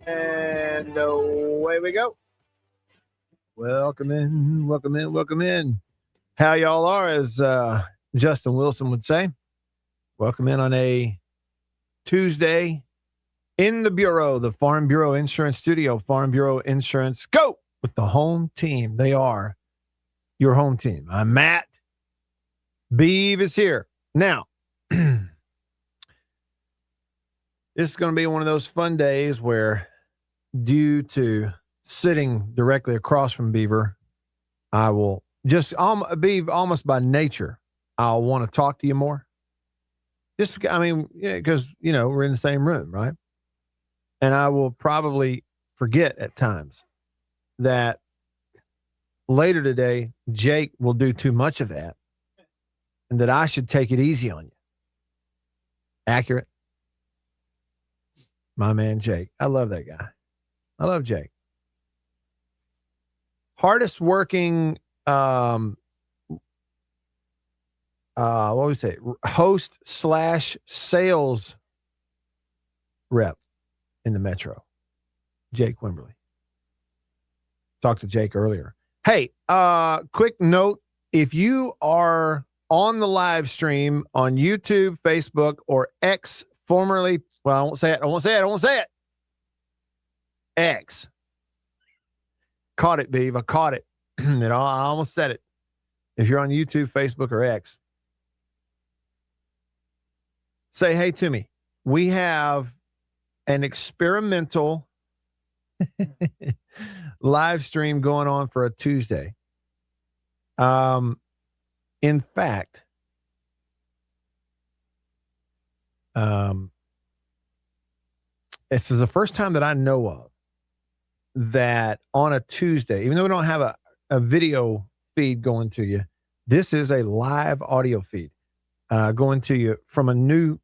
And away we go. Welcome in, welcome in, welcome in. How y'all are, as Justin Wilson would say. Welcome in on a Tuesday in the Bureau, the Farm Bureau Insurance Studio. Farm Bureau Insurance, go with the home team. They are your home team. I'm Matt. Beav is here. Now, this is going to be one of those fun days where, due to sitting directly across from Beaver, I will just, Beav, almost by nature, I'll want to talk to you more. Just, I mean, because, we're in the same room, right? And I will probably forget at times that later today, Jake will do too much of that and that I should take it easy on you. Accurate? My man, Jake. I love that guy. I love Jake. Hardest working, what would we say? Host / sales rep in the Metro. Jake Wimberly. Talked to Jake earlier. Hey, quick note. If you are on the live stream on YouTube, Facebook, or X, formerly, well, I won't say it. X. Caught it, Beav. I caught it. I almost said it. If you're on YouTube, Facebook, or X, say hey to me. We have an experimental live stream going on for a Tuesday. In fact, this is the first time that I know of that on a Tuesday, even though we don't have a video feed going to you, this is a live audio feed going to you from a new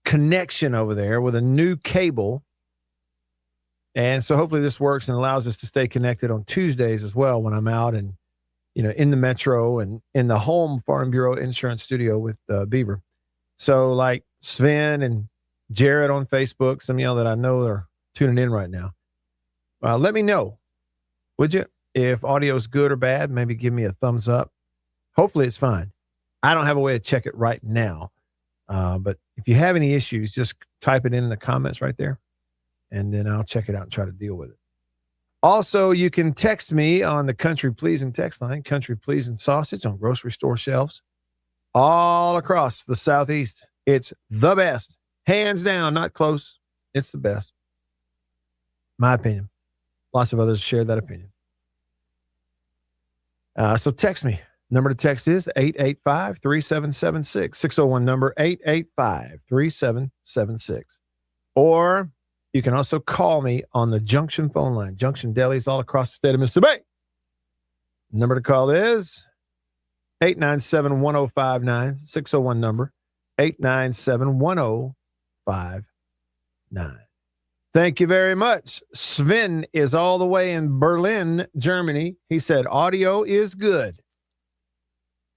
connection over there with a new cable. And so hopefully this works and allows us to stay connected on Tuesdays as well when I'm out and, in the Metro and in the home Farm Bureau Insurance Studio with Beaver. So like Sven and Jared on Facebook, some of y'all that I know are tuning in right now. Let me know, would you? If audio is good or bad, maybe give me a thumbs up. Hopefully it's fine. I don't have a way to check it right now. But if you have any issues, just type it in the comments right there, and then I'll check it out and try to deal with it. Also, you can text me on the Country Pleasing text line, Country Pleasing Sausage on grocery store shelves all across the Southeast. It's the best. Hands down, not close. It's the best. My opinion. Lots of others share that opinion. So text me. Number to text is 885-3776. 601 number, 885-3776. Or you can also call me on the Junction phone line. Junction delis all across the state of Mississippi. Number to call is 897-1059. 601 number, 897-1059. Thank you very much. Sven is all the way in Berlin, Germany. He said, audio is good.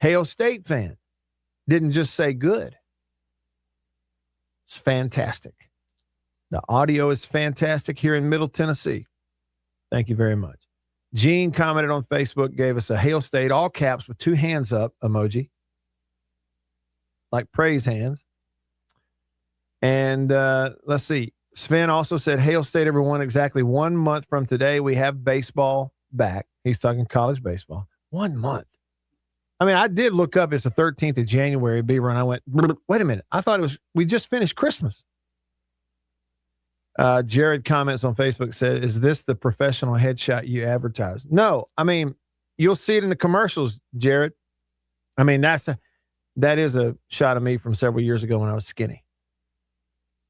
Hail State fan. Didn't just say good. It's fantastic. The audio is fantastic here in Middle Tennessee. Thank you very much. Gene commented on Facebook, gave us a Hail State, all caps with 2 hands up emoji. Like praise hands. And let's see. Sven also said, Hail State, everyone, exactly 1 month from today, we have baseball back. He's talking college baseball. 1 month. I mean, I did look up, it's the 13th of January, Beaver, and I went, wait a minute. I thought we just finished Christmas. Jared comments on Facebook, said, is this the professional headshot you advertise? No, I mean, you'll see it in the commercials, Jared. I mean, that is a shot of me from several years ago when I was skinny.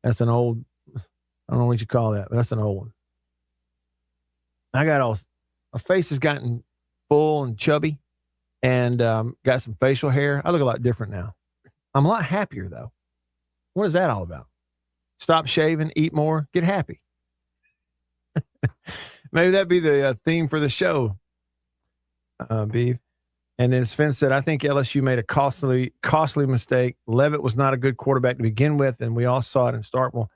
That's an old, I don't know what you call that, but that's an old one. My face has gotten full and chubby and got some facial hair. I look a lot different now. I'm a lot happier, though. What is that all about? Stop shaving, eat more, get happy. Maybe that'd be the theme for the show, Beef. And then Sven said, I think LSU made a costly mistake. Leavitt was not a good quarterback to begin with, and we all saw it in Starkville.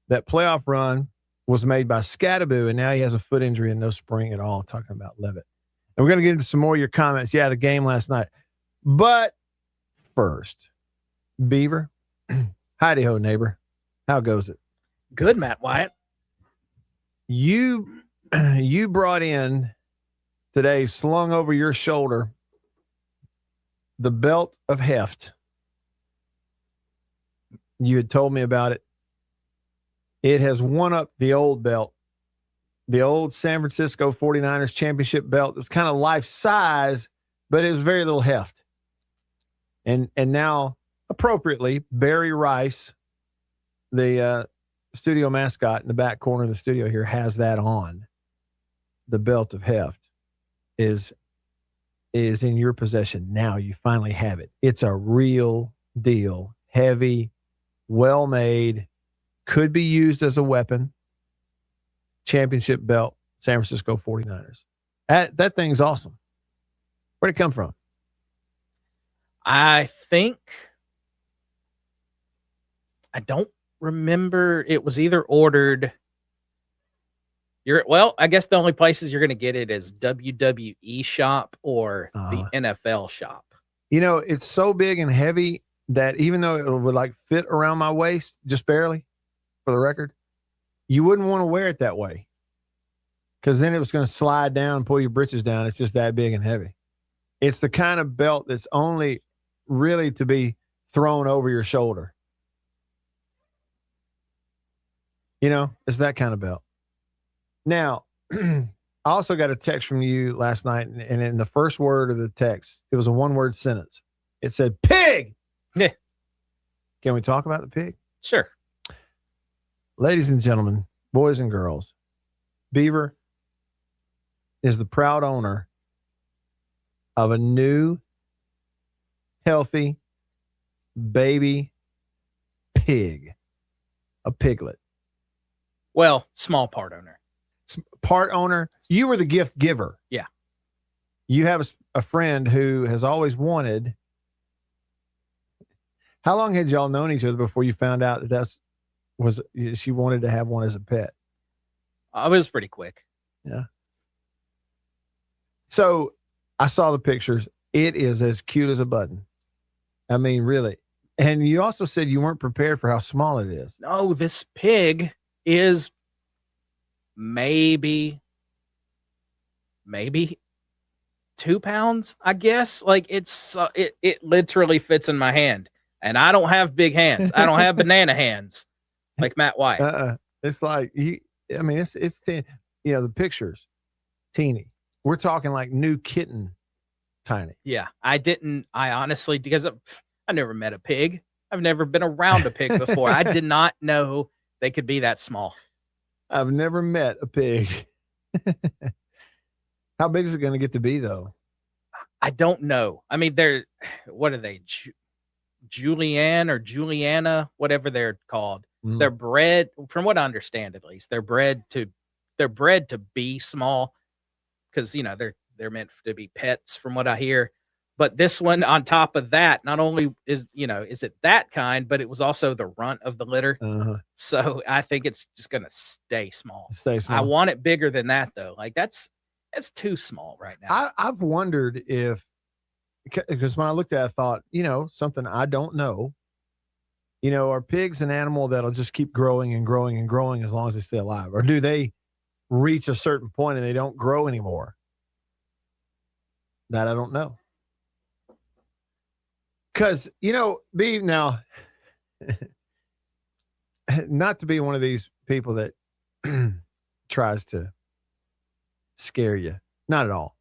That playoff run was made by Scataboo, and now he has a foot injury and no spring at all, talking about Levitt. And we're going to get into some more of your comments. Yeah, the game last night. But first, Beaver, howdy-ho, neighbor. How goes it? Good, Matt Wyatt. You brought in today, slung over your shoulder, the belt of heft. You had told me about it. It has won up the old belt, the old San Francisco 49ers championship belt. It was kind of life size, but it was very little heft. And now, appropriately, Barry Rice, the studio mascot in the back corner of the studio here, has that on. The belt of heft is in your possession now. You finally have it. It's a real deal, heavy, well-made, could be used as a weapon. Championship belt, San Francisco 49ers. That thing's awesome. Where'd it come from? I don't remember. It was either ordered. I guess the only places you're going to get it is WWE shop or the NFL shop. You know, it's so big and heavy that even though it would like fit around my waist, just barely, for the record, you wouldn't want to wear it that way. Because then it was going to slide down and pull your britches down. It's just that big and heavy. It's the kind of belt that's only really to be thrown over your shoulder. You know, it's that kind of belt. Now, I also got a text from you last night, and in the first word of the text, it was a one-word sentence. It said, pig! Yeah. Can we talk about the pig? Sure. Ladies and gentlemen, boys and girls, Beaver is the proud owner of a new, healthy baby pig, a piglet. Well, small part owner. Part owner. You were the gift giver. Yeah. You have a friend who has always wanted. How long had y'all known each other before you found out that she wanted to have one as a pet? It was pretty quick. Yeah. So I saw the pictures. It is as cute as a button. I mean, really. And you also said you weren't prepared for how small it is. No, this pig is maybe 2 pounds, I guess. Like it literally fits in my hand, and I don't have big hands. I don't have banana hands like Matt White. It's like it's the pictures teeny. We're talking like new kitten tiny. Yeah, I honestly, because I never met a pig. I've never been around a pig before. I did not know they could be that small. I've never met a pig. How big is it going to get to be, though? I don't know. I mean, what are they? Julianne or Juliana, whatever they're called. Mm. They're bred, from what I understand, at least, they're bred to be small because, they're meant to be pets from what I hear. But this one, on top of that, not only is it that kind, but it was also the runt of the litter. Uh-huh. So I think it's just going to stay small. I want it bigger than that, though. Like that's too small right now. I've wondered because when I looked at it, I thought, something I don't know. Are pigs an animal that'll just keep growing and growing and growing as long as they stay alive? Or do they reach a certain point and they don't grow anymore? That I don't know. Because, be now, not to be one of these people that tries to scare you. Not at all.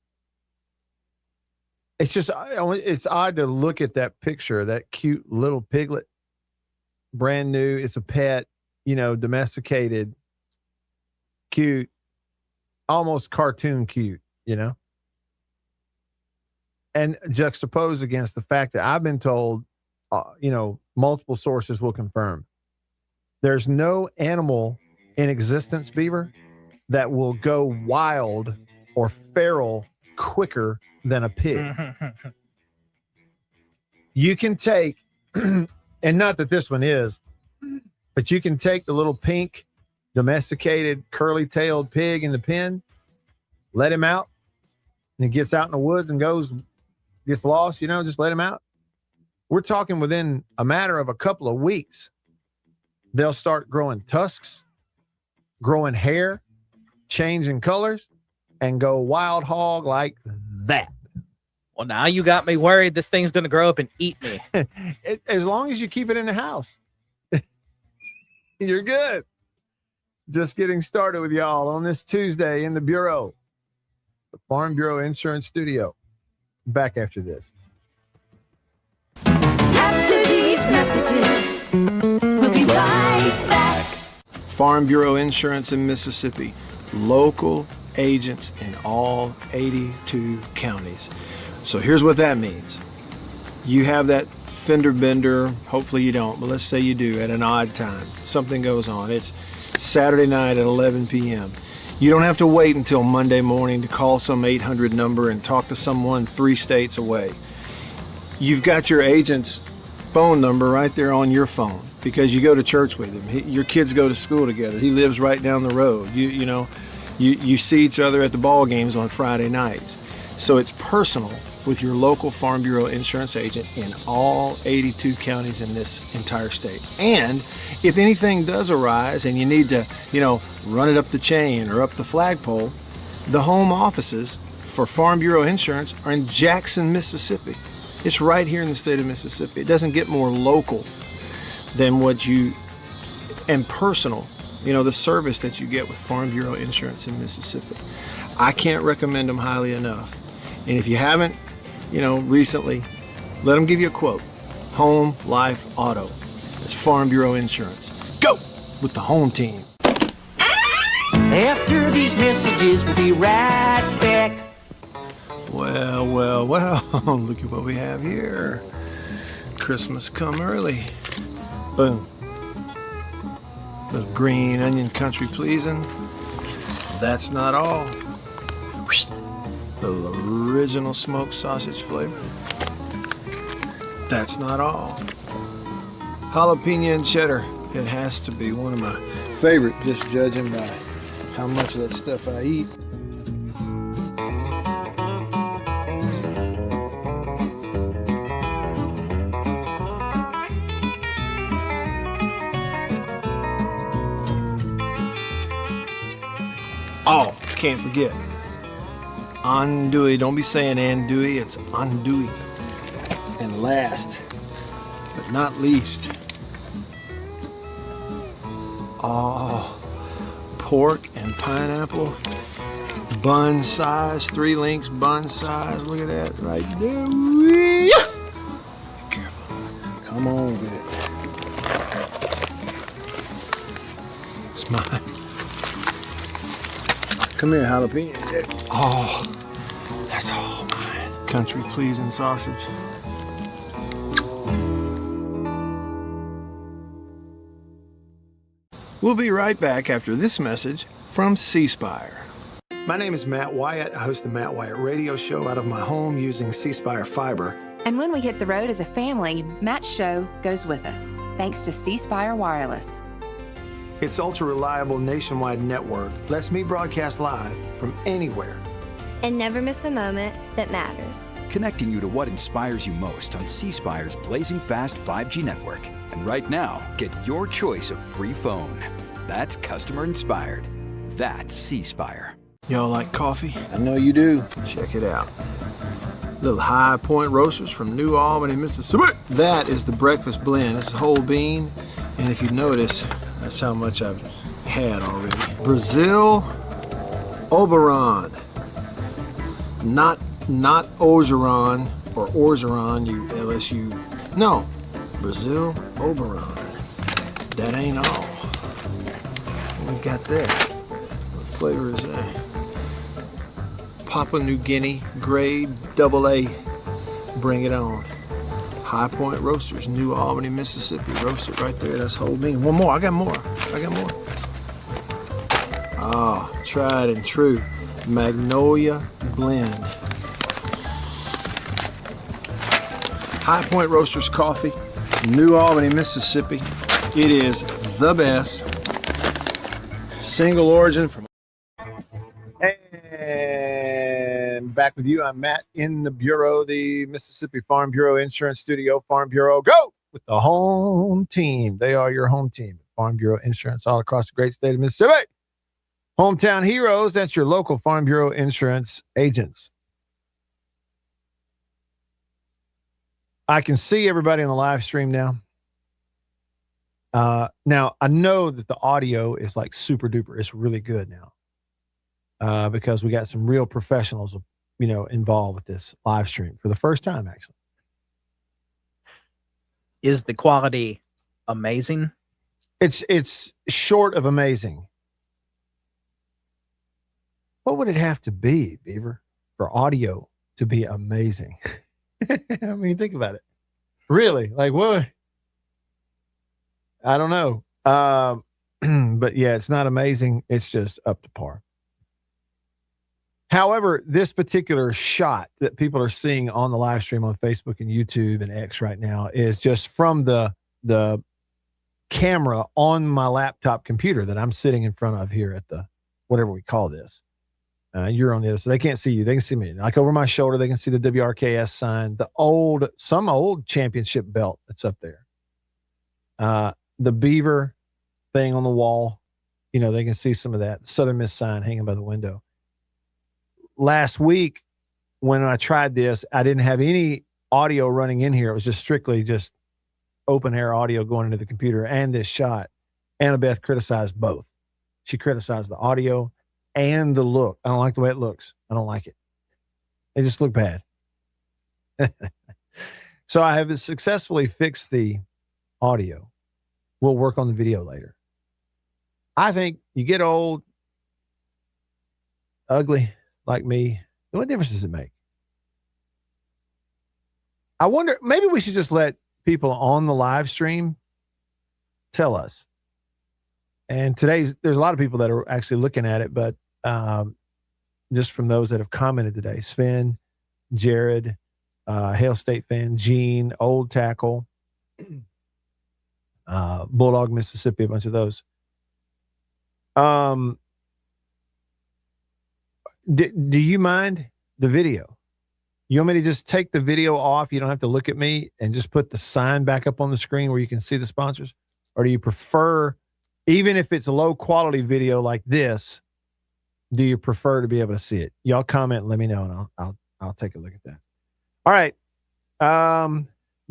It's just, it's odd to look at that picture, that cute little piglet, brand new. It's a pet, domesticated, cute, almost cartoon cute, And juxtaposed against the fact that I've been told, multiple sources will confirm, there's no animal in existence, Beaver, that will go wild or feral quicker than a pig. You can take, and not that this one is, but you can take the little pink domesticated curly-tailed pig in the pen, let him out, and he gets out in the woods and gets lost, just let him out. We're talking within a matter of a couple of weeks, they'll start growing tusks, growing hair, changing colors, and go wild hog like that. Well, now you got me worried this thing's going to grow up and eat me. As long as you keep it in the house, you're good. Just getting started with y'all on this Tuesday in the Bureau, the Farm Bureau Insurance Studio. Back after this. After these messages, we'll be right back. Farm Bureau Insurance in Mississippi. Local agents in all 82 counties. So here's what that means. You have that fender bender, hopefully you don't, but let's say you do at an odd time. Something goes on. It's Saturday night at 11 p.m. You don't have to wait until Monday morning to call some 800 number and talk to someone 3 states away. You've got your agent's phone number right there on your phone because you go to church with him. Your kids go to school together. He lives right down the road. You see each other at the ball games on Friday nights. So it's personal with your local Farm Bureau insurance agent in all 82 counties in this entire state. And if anything does arise and you need to, run it up the chain or up the flagpole, the home offices for Farm Bureau Insurance are in Jackson, Mississippi. It's right here in the state of Mississippi. It doesn't get more local than and personal, the service that you get with Farm Bureau Insurance in Mississippi. I can't recommend them highly enough. And if you haven't, recently, let them give you a quote. Home, life, auto. It's Farm Bureau Insurance. Go with the home team. After these messages, we'll be right back. Well, look at what we have here. Christmas come early. Boom. Little green onion country pleasing. That's not all. Little original smoked sausage flavor. That's not all. Jalapeno and cheddar. It has to be one of my favorite, just judging by how much of that stuff I eat. Oh, can't forget. Andouille. Don't be saying andouille, it's andouille. And last, but not least, pork and pineapple. Bun size, 3 links bun size. Look at that right there. Be careful. Come on with it. It's mine. Come here, jalapeno. Oh, that's all mine. Country pleasing sausage. We'll be right back after this message from C Spire. My name is Matt Wyatt. I host the Matt Wyatt radio show out of my home using C Spire fiber. And when we hit the road as a family, Matt's show goes with us, thanks to C Spire Wireless. Its ultra-reliable nationwide network lets me broadcast live from anywhere. And never miss a moment that matters. Connecting you to what inspires you most on C Spire's blazing fast 5G network. And right now, get your choice of free phone. That's customer inspired. That's C Spire. Y'all like coffee? I know you do. Check it out. Little High Point Roasters from New Albany, Mississippi. That is the breakfast blend. It's a whole bean. And if you notice, that's how much I've had already. Brazil Oberon. Not Orgeron or Orgeron, you LSU. No, Brazil Oberon. That ain't all. What we got there? What flavor is that? Papua New Guinea grade AA. Bring it on. High Point Roasters, New Albany, Mississippi. Roast it right there. That's whole bean. One more. I got more. Ah, tried and true. Magnolia Blend. High Point Roasters coffee, New Albany, Mississippi. It is the best. Single origin from. And back with you. I'm Matt in the Bureau, the Mississippi Farm Bureau Insurance Studio. Farm Bureau, go with the home team. They are your home team. Farm Bureau Insurance all across the great state of Mississippi. Hometown heroes, that's your local Farm Bureau Insurance agents. I can see everybody on the live stream now. Now, I know that the audio is like super duper. It's really good now. Because we got some real professionals, involved with this live stream for the first time, actually. Is the quality amazing? It's short of amazing. What would it have to be, Beaver, for audio to be amazing? I mean, think about it. Really? Like, what? I don't know. But yeah, it's not amazing. It's just up to par. However, this particular shot that people are seeing on the live stream on Facebook and YouTube and X right now is just from the camera on my laptop computer that I'm sitting in front of here at the, whatever we call this. You're on the other, so they can't see you. They can see me. Like over my shoulder, they can see the WRKS sign, some old championship belt that's up there. The beaver thing on the wall, they can see some of that. The Southern Miss sign hanging by the window. Last week, when I tried this, I didn't have any audio running in here. It was just strictly just open air audio going into the computer and this shot. Annabeth criticized both. She criticized the audio and the look. I don't like the way it looks. I don't like it. It just looked bad. So I have successfully fixed the audio. We'll work on the video later. I think you get old, ugly, like me, what difference does it make? I wonder, maybe we should just let people on the live stream tell us. And there's a lot of people that are actually looking at it, but just from those that have commented today, Sven, Jared, Hale State fan, Gene, Old Tackle, Bulldog, Mississippi, a bunch of those. Do you mind the video? You want me to just take the video off? You don't have to look at me and just put the sign back up on the screen where you can see the sponsors? Or do you prefer, even if it's a low quality video like this, do you prefer to be able to see it? Y'all comment and let me know, and I'll take a look at that. All right.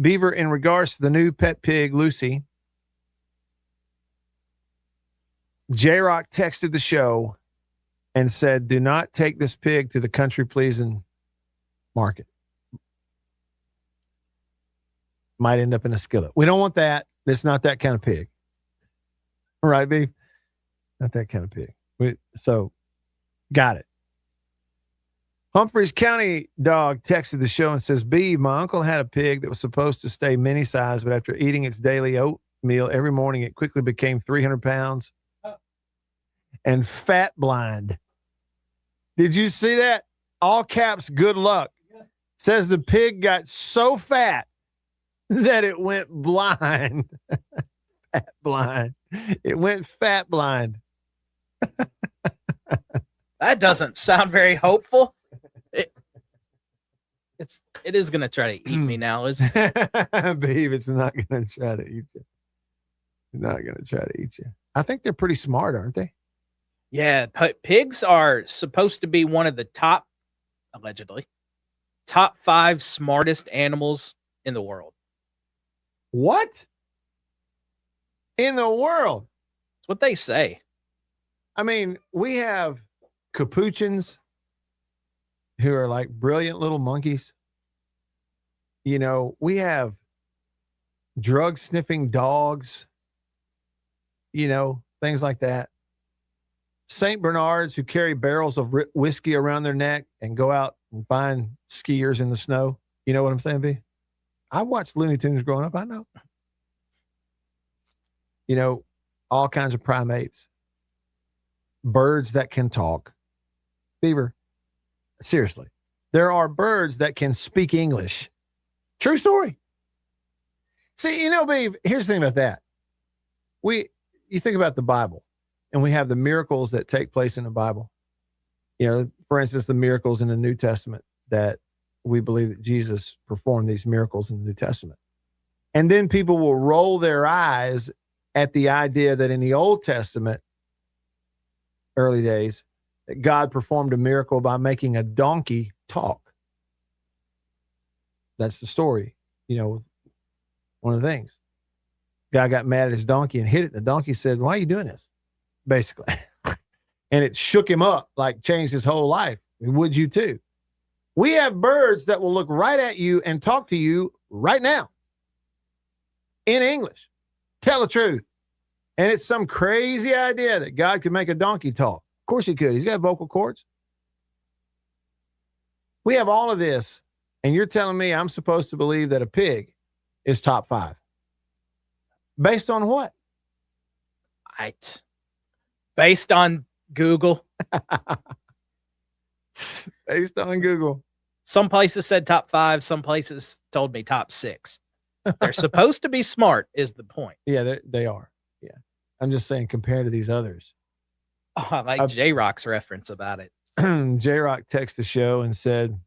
Beaver, in regards to the new pet pig, Lucy, J-Rock texted the show and said, do not take this pig to the country pleasing market. Might end up in a skillet. We don't want that. It's not that kind of pig. All right, Beef? Not that kind of pig. So, got it. Humphreys County dog texted the show and says, Beef, my uncle had a pig that was supposed to stay mini size, but after eating its daily oatmeal every morning, it quickly became 300 pounds and fat blind. Did you see that? All caps, good luck. Says the pig got so fat that it went blind. Fat blind. It went fat blind. That doesn't sound very hopeful. It is going to try to eat me now, isn't it? Babe, it's not going to try to eat you. It's not going to try to eat you. I think they're pretty smart, aren't they? Yeah, pigs are supposed to be one of the allegedly, top 5 smartest animals in the world. What? In the world? That's what they say. I mean, we have capuchins who are like brilliant little monkeys. We have drug sniffing dogs, things like that. St. Bernards who carry barrels of whiskey around their neck and go out and find skiers in the snow. You know what I'm saying, B? I watched Looney Tunes growing up. I know. All kinds of primates, birds that can talk. Beaver, seriously, there are birds that can speak English. True story. See, Beaver, here's the thing about that. You think about the Bible. and we have the miracles that take place in the Bible. You know, for instance, the miracles in the New Testament that we believe that Jesus performed these miracles in the New Testament. And then people will roll their eyes at the idea that in the Old Testament, early days, that God performed a miracle by making a donkey talk. That's the story. You know, one of the things. Guy got mad at his donkey and hit it. The donkey said, "Why are you doing this?" Basically. And it shook him up, like changed his whole life. Would you too? We have birds that will look right at you and talk to you right now in English. Tell the truth. And it's some crazy idea that God could make a donkey talk. Of course he could. He's got vocal cords. We have all of this, and you're telling me I'm supposed to believe that a pig is top 5. Based on what? Based on Google. Based on Google. Some places said top 5. Some places told me top 6. They're supposed to be smart is the point. Yeah, they are. Yeah. I'm just saying compared to these others. Oh, I like J-Rock's reference about it. J-Rock texted the show and said,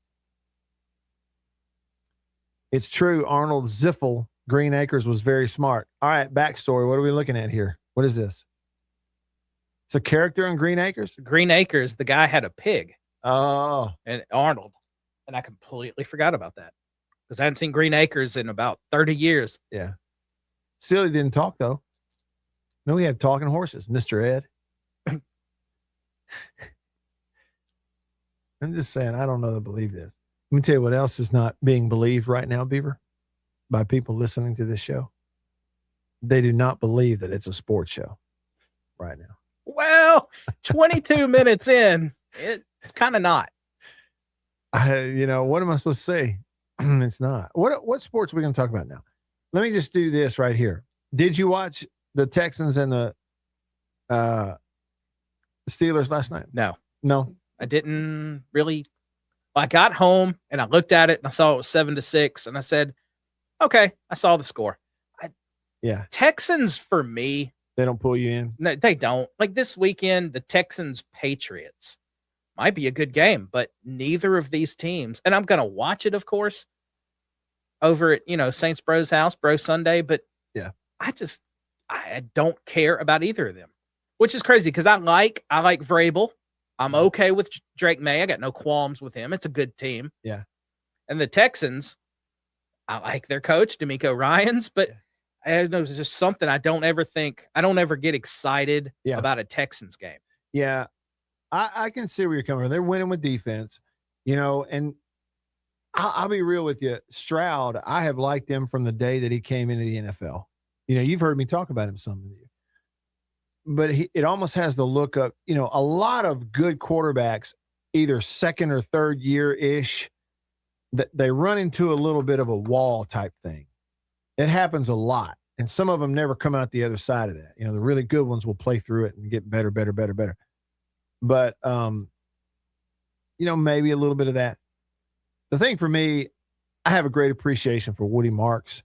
"It's true. Arnold Ziffel, Green Acres, was very smart." All right, backstory. What are we looking at here? What is this? It's a character in Green Acres? Green Acres, the guy had a pig. Oh. And Arnold. And I completely forgot about that. Because I hadn't seen Green Acres in about 30 years. Yeah. Silly didn't talk, though. No, we had talking horses, Mr. Ed. I'm just saying, I don't know to believe this. Let me tell you what else is not being believed right now, Beaver, by people listening to this show. They do not believe that it's a sports show right now. Well, 22 minutes in, it's kind of not. You know, what am I supposed to say? It's not. What sports are we going to talk about now? Let me just do this right here. Did you watch the Texans and the Steelers last night? No. I didn't really. I got home and I looked at it and I saw it was 7-6 and I said, okay, I saw the score. Yeah. Texans for me. They don't pull you in? No, they don't. Like this weekend, the Texans-Patriots might be a good game, but neither of these teams, and I'm going to watch it, of course, over at, Saints Bro's house, Bro Sunday, but yeah, I don't care about either of them, which is crazy because I like Vrabel. I'm okay with Drake May. I got no qualms with him. It's a good team. Yeah. And the Texans, I like their coach, DeMeco Ryans, but I don't know, it's just something I don't ever get excited about a Texans game. Yeah. I can see where you're coming from. They're winning with defense, and I'll be real with you. Stroud, I have liked him from the day that he came into the NFL. You've heard me talk about him some of you. But it almost has the look of, a lot of good quarterbacks, either second or third year-ish, that they run into a little bit of a wall type thing. It happens a lot. And some of them never come out the other side of that. The really good ones will play through it and get better. But, maybe a little bit of that. The thing for me, I have a great appreciation for Woody Marks.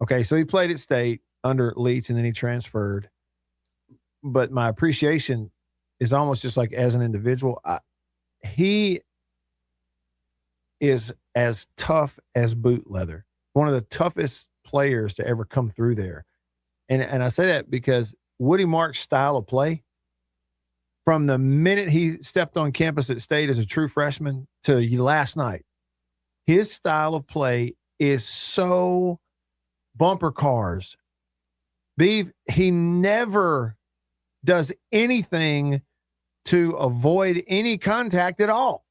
Okay, so he played at State under Leach and then he transferred. But my appreciation is almost just like as an individual. He is as tough as boot leather. One of the toughest players to ever come through there. And I say that because Woody Marks' style of play, from the minute he stepped on campus at State as a true freshman to last night, his style of play is so bumper cars. Beef, he never does anything to avoid any contact at all,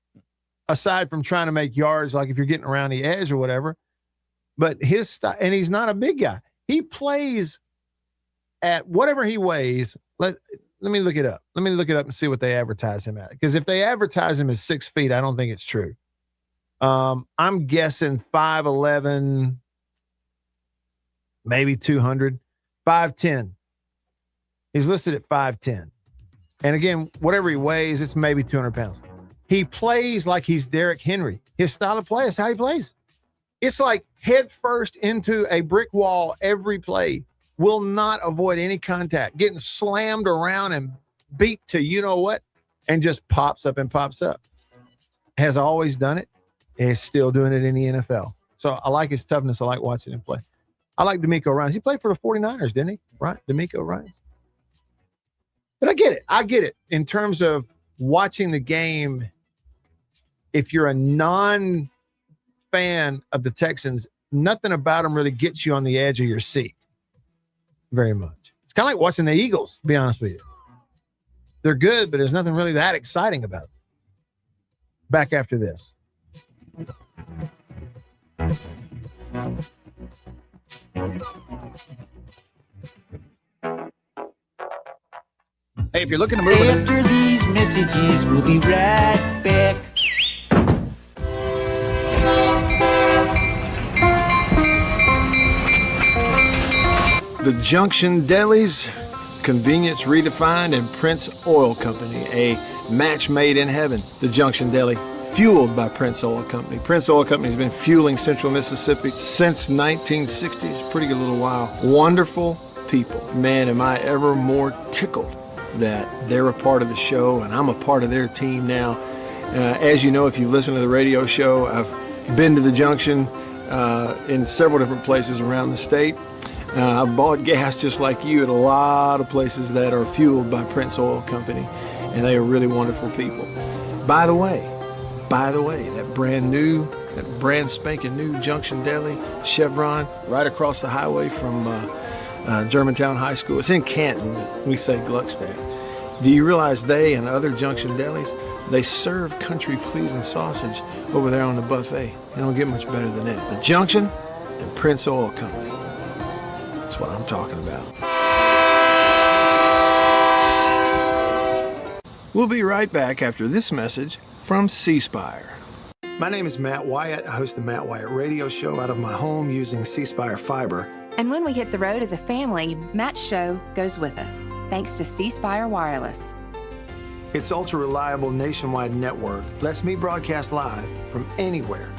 aside from trying to make yards, like if you're getting around the edge or whatever. But his style, and he's not a big guy. He plays at whatever he weighs. Let me look it up. Let me look it up and see what they advertise him at. Because if they advertise him as 6 feet, I don't think it's true. I'm guessing 5'11", maybe 200, 5'10". He's listed at 5'10". And again, whatever he weighs, it's maybe 200 pounds. He plays like he's Derrick Henry. His style of play is how he plays. It's like head first into a brick wall every play. Will not avoid any contact. Getting slammed around and beat to you know what, and just pops up and pops up. Has always done it, and is still doing it in the NFL. So I like his toughness. I like watching him play. I like DeMeco Ryans. He played for the 49ers, didn't he? Right? DeMeco Ryans. But I get it. I get it. In terms of watching the game, if you're a non-fan of the Texans, nothing about them really gets you on the edge of your seat very much. It's kind of like watching the Eagles, to be honest with you. They're good, but there's nothing really that exciting about them. Back after this. Hey, if you're looking to move After these messages, we'll be right back. The Junction Delis, convenience redefined, and Prince Oil Company, a match made in heaven. The Junction Deli, fueled by Prince Oil Company. Prince Oil Company has been fueling Central Mississippi since 1960. It's a pretty good little while. Wonderful people. Man, am I ever more tickled that they're a part of the show and I'm a part of their team now. As you know, if you listen to the radio show, I've been to the Junction in several different places around the state. I've bought gas just like you at a lot of places that are fueled by Prince Oil Company, and they are really wonderful people. By the way, that brand spanking new Junction Deli, Chevron, right across the highway from Germantown High School. It's in Canton, but we say Gluckstadt. Do you realize they and other Junction Delis, they serve country-pleasing sausage over there on the buffet? They don't get much better than that. The Junction and Prince Oil Company. That's what I'm talking about. We'll be right back after this message from C Spire. My name is Matt Wyatt. I host the Matt Wyatt radio show out of my home using C Spire fiber. And when we hit the road as a family, Matt's show goes with us, thanks to C Spire Wireless. Its ultra-reliable nationwide network lets me broadcast live from anywhere.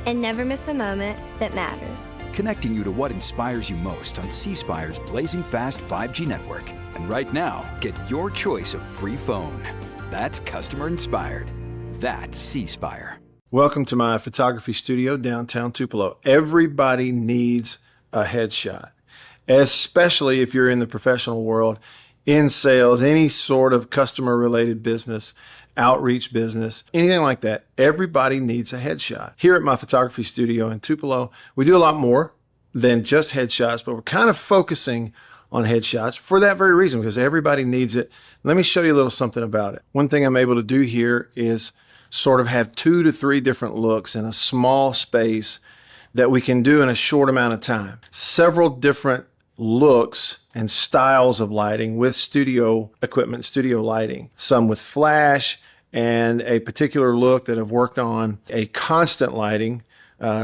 And never miss a moment that matters. Connecting you to what inspires you most on C Spire's blazing fast 5G network. And right now, get your choice of free phone. That's customer inspired. That's C Spire. Welcome to my photography studio downtown Tupelo. Everybody needs a headshot, especially if you're in the professional world, in sales, any sort of customer related business, outreach business, anything like that. Everybody needs a headshot. Here at my photography studio in Tupelo, we do a lot more than just headshots, but we're kind of focusing on headshots for that very reason, because everybody needs it. Let me show you a little something about it. One thing I'm able to do here is sort of have 2 to 3 different looks in a small space that we can do in a short amount of time. Several different looks and styles of lighting with studio equipment, studio lighting. Some with flash and a particular look that I've worked on, a constant lighting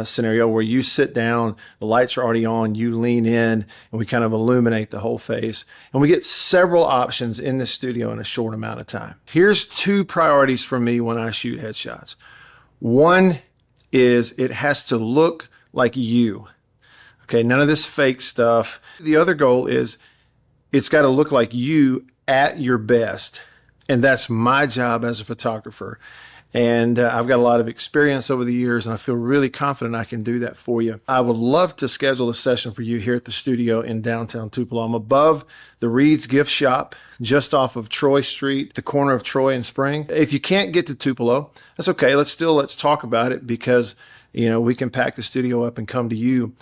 scenario where you sit down, the lights are already on, you lean in, and we kind of illuminate the whole face. And we get several options in the studio in a short amount of time. Here's 2 priorities for me when I shoot headshots. One is it has to look like you. Okay, none of this fake stuff. The other goal is it's got to look like you at your best. And that's my job as a photographer. And I've got a lot of experience over the years, and I feel really confident I can do that for you. I would love to schedule a session for you here at the studio in downtown Tupelo. I'm above the Reed's Gift Shop, just off of Troy Street, the corner of Troy and Spring. If you can't get to Tupelo, that's okay. Let's talk about it, because we can pack the studio up and come to you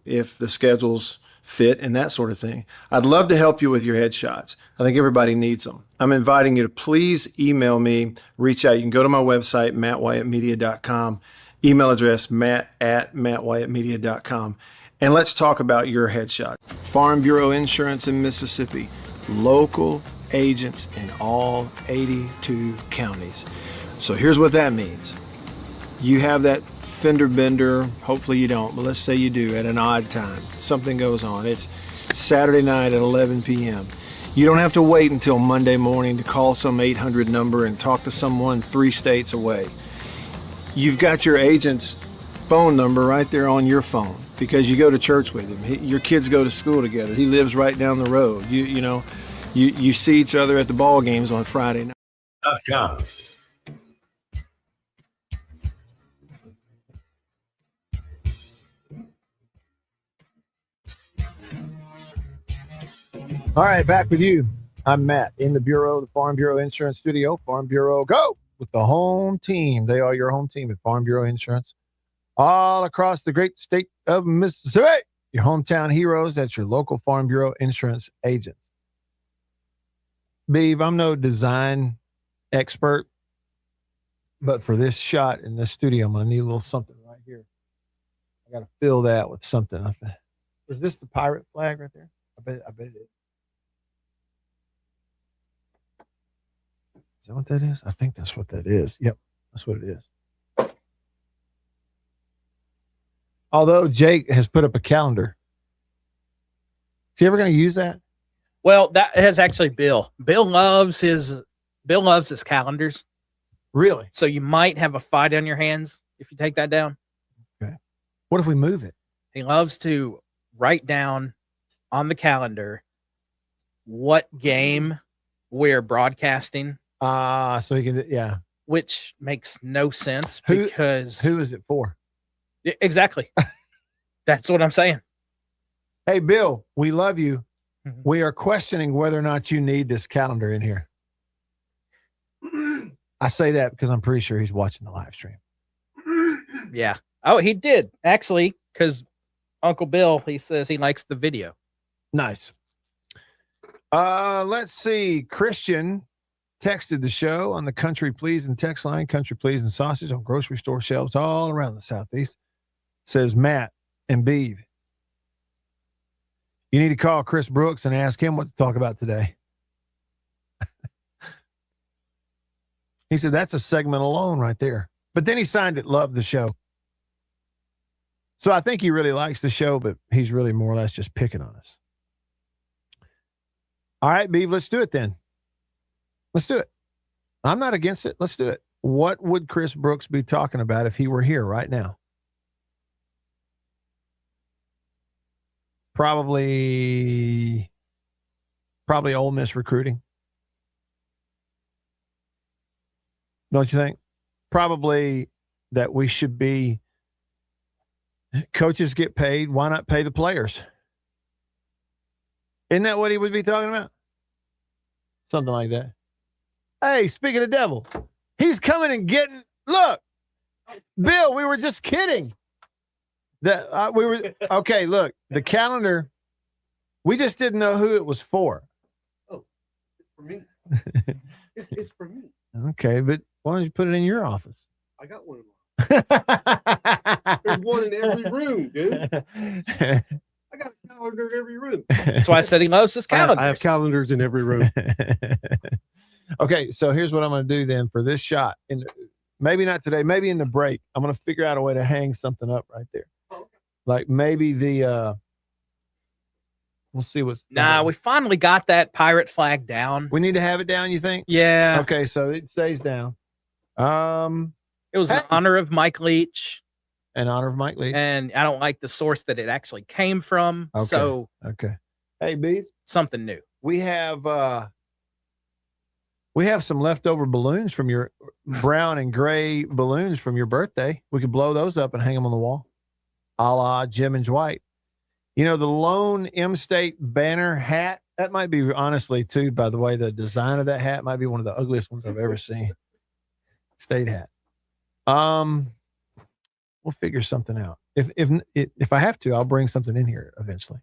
if the schedules fit and that sort of thing. I'd love to help you with your headshots. I think everybody needs them. I'm inviting you to please email me, reach out. You can go to my website, mattwyattmedia.com, email address matt@mattwyattmedia.com, and let's talk about your headshot. Farm Bureau Insurance in Mississippi, local agents in all 82 counties. So here's what that means. You have that fender bender, hopefully you don't, but let's say you do at an odd time. Something goes on. It's Saturday night at 11 p.m. You don't have to wait until Monday morning to call some 800 number and talk to someone 3 states away. You've got your agent's phone number right there on your phone because you go to church with him. Your kids go to school together. He lives right down the road. You see each other at the ball games on Friday night. .com. All right, back with you. I'm Matt in the Bureau, the Farm Bureau Insurance Studio. Farm Bureau, go with the home team. They are your home team at Farm Bureau Insurance. All across the great state of Mississippi. Your hometown heroes, that's your local Farm Bureau Insurance agents. Beav, I'm no design expert, but for this shot in this studio, I'm going to need a little something right here. I got to fill that with something. Is this the pirate flag right there? I bet it is. Is that what that is? I think that's what that is. Yep, that's what it is. Although Jake has put up a calendar. Is he ever going to use that? Well, that has actually Bill. Bill loves his calendars. Really? So you might have a fight on your hands if you take that down. Okay. What if we move it? He loves to write down on the calendar what game we're broadcasting. So he can, yeah. Which makes no sense because who is it for? Exactly. That's what I'm saying. Hey, Bill, we love you. Mm-hmm. We are questioning whether or not you need this calendar in here. I say that because I'm pretty sure he's watching the live stream. Yeah. Oh, he did actually, because Uncle Bill, he says he likes the video. Nice. Let's see. Christian texted the show on the Country Please and text line. Country Please and sausage on grocery store shelves all around the Southeast. Says Matt and Beav, you need to call Chris Brooks and ask him what to talk about today. He said that's a segment alone right there. But then he signed it, loved the show. So I think he really likes the show, but he's really more or less just picking on us. All right, Beav, let's do it then. Let's do it. I'm not against it. Let's do it. What would Chris Brooks be talking about if he were here right now? Probably Ole Miss recruiting. Don't you think? Probably that we should be, coaches get paid. Why not pay the players? Isn't that what he would be talking about? Something like that. Hey, speaking of devil, he's coming and getting, look, Bill, we were just kidding. Okay, look, the calendar, we just didn't know who it was for. Oh, it's for me. It's for me. Okay, but why don't you put it in your office? I got one of them. There's one in every room, dude. I got a calendar in every room. That's why I said he loves his calendar. I have calendars in every room. Okay, so here's what I'm going to do then for this shot. Maybe not today, maybe in the break. I'm going to figure out a way to hang something up right there. Like maybe we'll see what's. Nah, we finally got that pirate flag down. We need to have it down, you think? Yeah. Okay, so it stays down. It was in honor of Mike Leach. In honor of Mike Leach. And I don't like the source that it actually came from. Okay. So okay. Hey, Beef. Something new. We have some leftover balloons from your brown and gray balloons from your birthday. We could blow those up and hang them on the wall. A la Jim and Dwight. You know, the lone M-State banner hat, that might be, honestly, too, by the way, the design of that hat might be one of the ugliest ones I've ever seen. State hat. We'll figure something out. If I have to, I'll bring something in here eventually.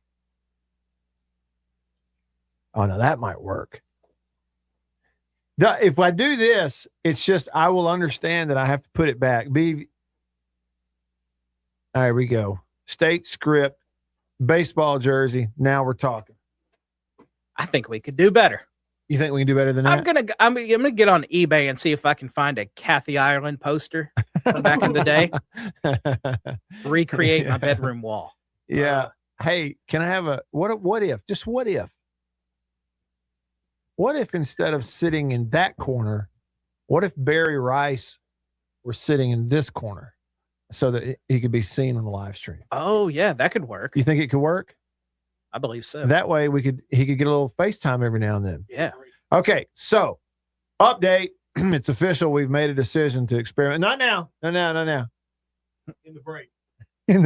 Oh, no, that might work. If I do this, it's just I will understand that I have to put it back. All right, we go. State script, baseball jersey. Now we're talking. I think we could do better. You think we can do better than that? I'm gonna get on eBay and see if I can find a Kathy Ireland poster from back in the day. Recreate my bedroom wall. Yeah. Hey, can I have what if? Just what if? What if instead of sitting in that corner, what if Barry Rice were sitting in this corner so that he could be seen on the live stream? Oh, yeah, that could work. You think it could work? I believe so. That way he could get a little FaceTime every now and then. Yeah. Okay, so update. It's official. We've made a decision to experiment. Not now. Not now. In the break. In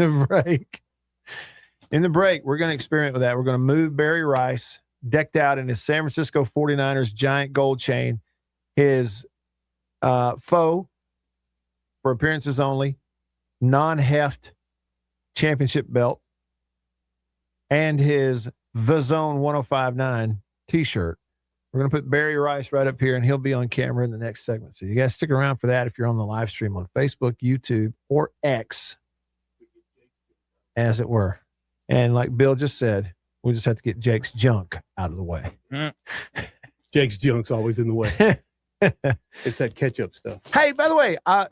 the break, we're going to experiment with that. We're going to move Barry Rice, decked out in his San Francisco 49ers giant gold chain, his faux, for appearances only, non-heft championship belt, and his The Zone 1059 t-shirt. We're going to put Barry Rice right up here, and he'll be on camera in the next segment. So you guys stick around for that if you're on the live stream on Facebook, YouTube, or X, as it were. And like Bill just said, we just have to get Jake's junk out of the way. Jake's junk's always in the way. It's that ketchup stuff. Hey, by the way, I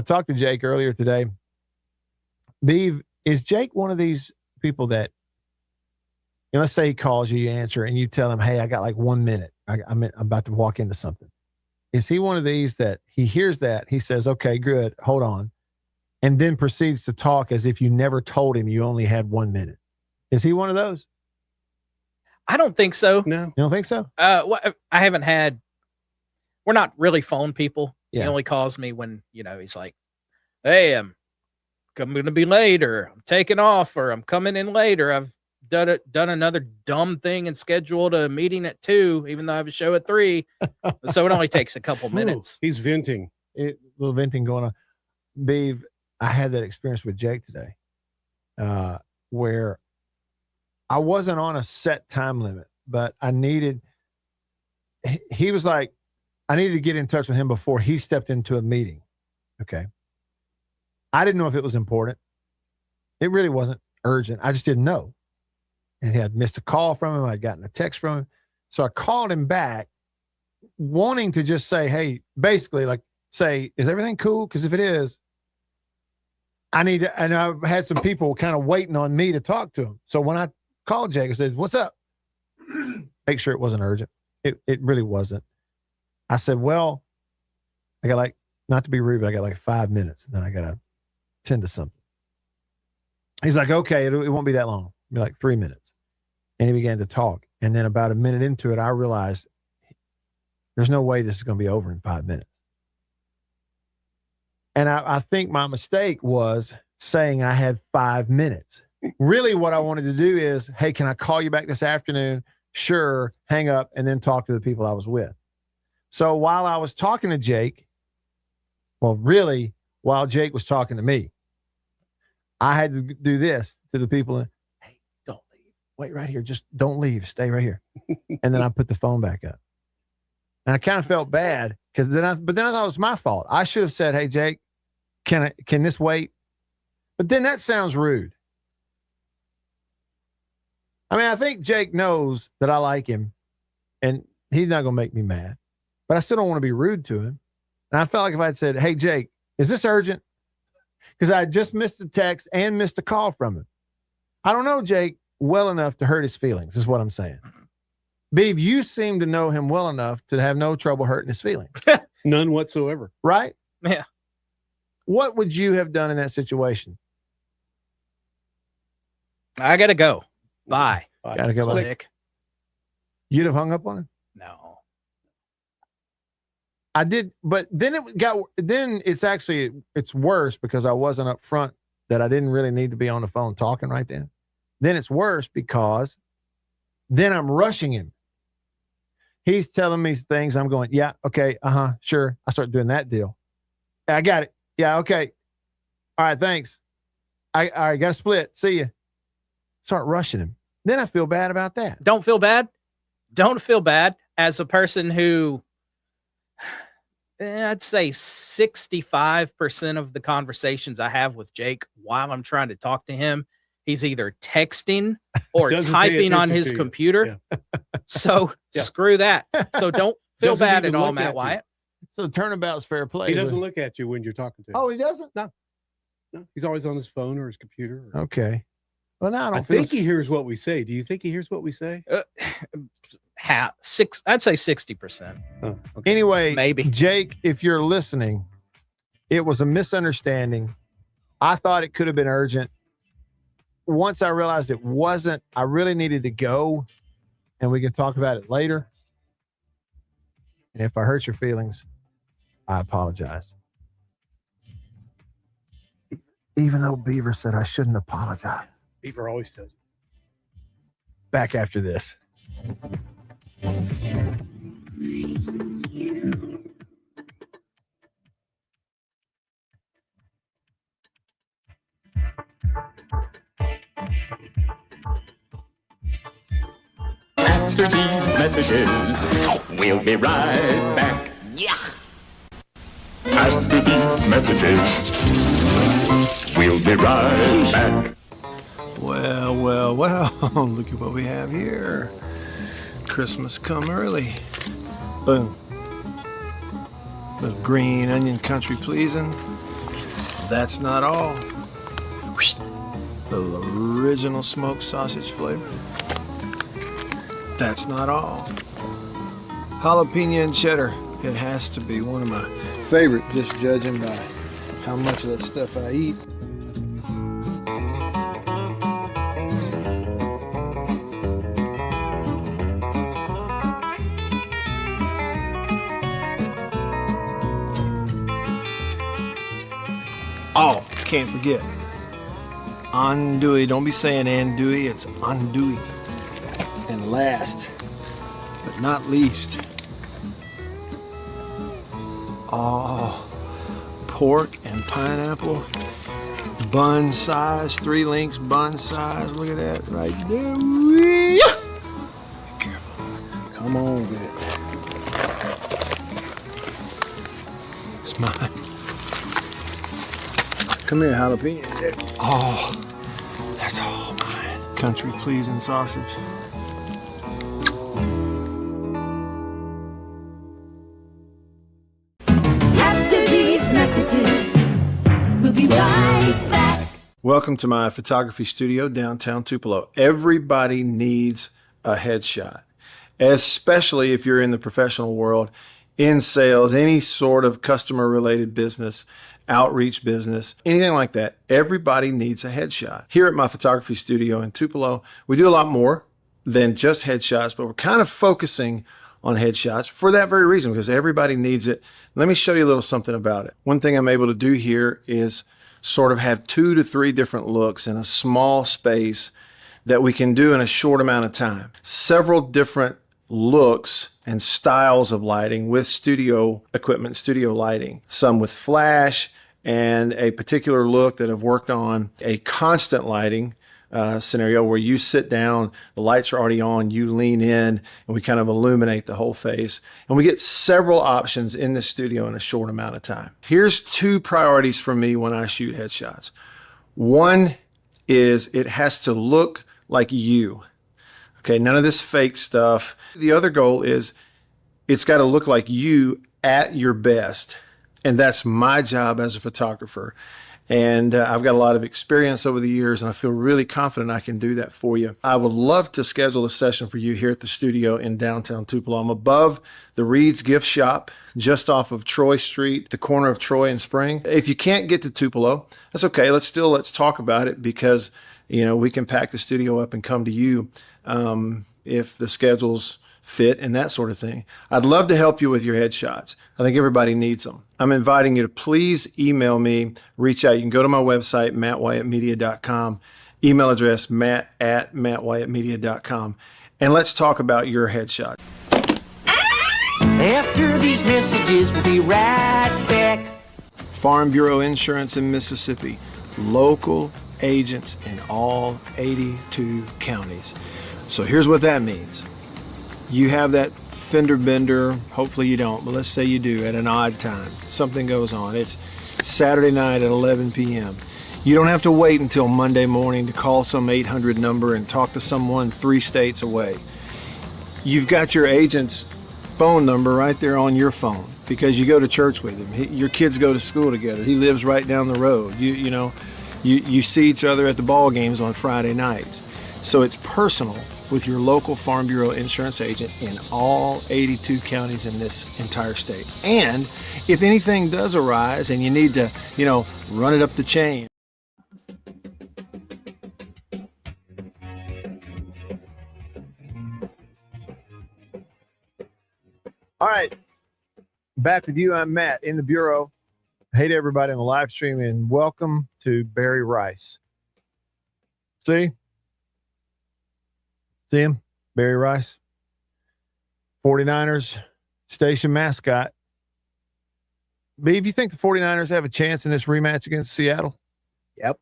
talked to Jake earlier today. Beav, is Jake one of these people that, let's say he calls you, you answer, and you tell him, hey, I got like 1 minute. I'm about to walk into something. Is he one of these that he hears that, he says, okay, good, hold on, and then proceeds to talk as if you never told him you only had 1 minute? Is he one of those? I don't think so. No. You don't think so? I haven't had, we're not really phone people. Yeah. He only calls me when, he's like, hey, I'm going to be late, or I'm taking off, or I'm coming in late, or I've done another dumb thing and scheduled a meeting at 2, even though I have a show at 3. So it only takes a couple minutes. Ooh, he's venting. A little venting going on. Beav, I had that experience with Jake today, where I wasn't on a set time limit, but he was like, I needed to get in touch with him before he stepped into a meeting. Okay. I didn't know if it was important. It really wasn't urgent. I just didn't know. And he had missed a call from him. I'd gotten a text from him. So I called him back wanting to just say, hey, basically like say, is everything cool? Because if it is, and I've had some people kind of waiting on me to talk to him. So when I called Jake, I said, what's up? Make sure it wasn't urgent. It really wasn't. I said, well, I got like, not to be rude, but I got like 5 minutes, and then I got to tend to something. He's like, okay, it won't be that long. It'll be like 3 minutes. And he began to talk. And then about a minute into it, I realized there's no way this is going to be over in 5 minutes. And I think my mistake was saying I had 5 minutes. Really what I wanted to do is, hey, can I call you back this afternoon? Sure. Hang up and then talk to the people I was with. So while I was talking to Jake, well, really, while Jake was talking to me, I had to do this to the people. Hey, don't leave. Wait right here. Just don't leave. Stay right here. And then I put the phone back up. And I kind of felt bad because then I thought it was my fault. I should have said, hey, Jake, can this wait? But then that sounds rude. I mean, I think Jake knows that I like him and he's not going to make me mad, but I still don't want to be rude to him. And I felt like if I'd said, hey, Jake, is this urgent? Because I just missed a text and missed a call from him. I don't know Jake well enough to hurt his feelings, is what I'm saying. Beav, you seem to know him well enough to have no trouble hurting his feelings. None whatsoever. Right? Yeah. What would you have done in that situation? I got to go. Bye. Gotta go. Click. You'd have hung up on him? No. I did, but then it's worse because I wasn't up front that I didn't really need to be on the phone talking right then. Then it's worse because then I'm rushing him. He's telling me things. I'm going, yeah, okay, sure. I start doing that deal. I got it. Yeah, okay. All right, thanks. All right, got to split. See you. Start rushing him. Then I feel bad about that. Don't feel bad. Don't feel bad as a person who I'd say 65% of the conversations I have with Jake while I'm trying to talk to him, he's either texting or typing on his computer. Yeah. So screw that. So don't feel bad at all, Matt Wyatt. So turnabout's fair play. He doesn't look at you when you're talking to him. Oh, he doesn't? No. He's always on his phone or his computer. Okay. Well, now I think he hears what we say. Do you think he hears what we say? I'd say 60%. Oh, okay. Anyway, maybe. Jake, if you're listening, it was a misunderstanding. I thought it could have been urgent. once I realized it wasn't, I really needed to go, and we can talk about it later. And if I hurt your feelings, I apologize. Even though Beaver said I shouldn't apologize. Beaver always does. Back after this. After these messages, we'll be right back. Yeah. After these messages, we'll be right back. Well, look at what we have here. Christmas come early. Boom. Little green onion country pleasing. That's not all. Little original smoked sausage flavor. That's not all. Jalapeno and cheddar. It has to be one of my favorite, just judging by how much of that stuff I eat. Oh, can't forget. Andouille. Don't be saying andouille, it's andouille. And last, but not least, pork and pineapple, bun size, 3 links bun size. Look at that right there. Be careful. Come on, get it. It's mine. Come here, jalapeno. Oh, that's all mine. Country pleasing sausage. After these messages, we'll be right back. Welcome to my photography studio downtown Tupelo. Everybody needs a headshot, especially if you're in the professional world, in sales, any sort of customer related business, outreach business, anything like that. Everybody needs a headshot. Here at my photography studio in Tupelo, we do a lot more than just headshots, but we're kind of focusing on headshots for that very reason, because everybody needs it. Let me show you a little something about it. One thing I'm able to do here is sort of have 2 to 3 different looks in a small space that we can do in a short amount of time. Several different looks and styles of lighting with studio equipment, studio lighting. Some with flash and a particular look that I've worked on, a constant lighting scenario where you sit down, the lights are already on, you lean in, and we kind of illuminate the whole face. And we get several options in the studio in a short amount of time. Here's 2 priorities for me when I shoot headshots. One is it has to look like you. Okay, none of this fake stuff. The other goal is it's got to look like you at your best. And that's my job as a photographer. And I've got a lot of experience over the years, and I feel really confident I can do that for you. I would love to schedule a session for you here at the studio in downtown Tupelo. I'm above the Reed's Gift Shop, just off of Troy Street, the corner of Troy and Spring. If you can't get to Tupelo, that's okay. Let's talk about it, because we can pack the studio up and come to you if the schedules fit and that sort of thing. I'd love to help you with your headshots. I think everybody needs them. I'm inviting you to please email me, reach out. You can go to my website, mattwhyattmedia.com, email address matt@mattwhyattmedia.com, and let's talk about your headshot. After these messages, we'll be right back. Farm Bureau Insurance in Mississippi, local agents in all 82 counties. So here's what that means. You have that fender bender, hopefully you don't, but let's say you do at an odd time. Something goes on. It's Saturday night at 11 p.m. You don't have to wait until Monday morning to call some 800 number and talk to someone 3 states away. You've got your agent's phone number right there on your phone because you go to church with him. Your kids go to school together. He lives right down the road. You see each other at the ball games on Friday nights. So it's personal with your local Farm Bureau insurance agent in all 82 counties in this entire state. And if anything does arise and you need to, run it up the chain. All right. Back with you. I'm Matt in the Bureau. Hey to everybody on the live stream and welcome to Barry Rice. See him? Barry Rice. 49ers station mascot. Beav, you think the 49ers have a chance in this rematch against Seattle? Yep.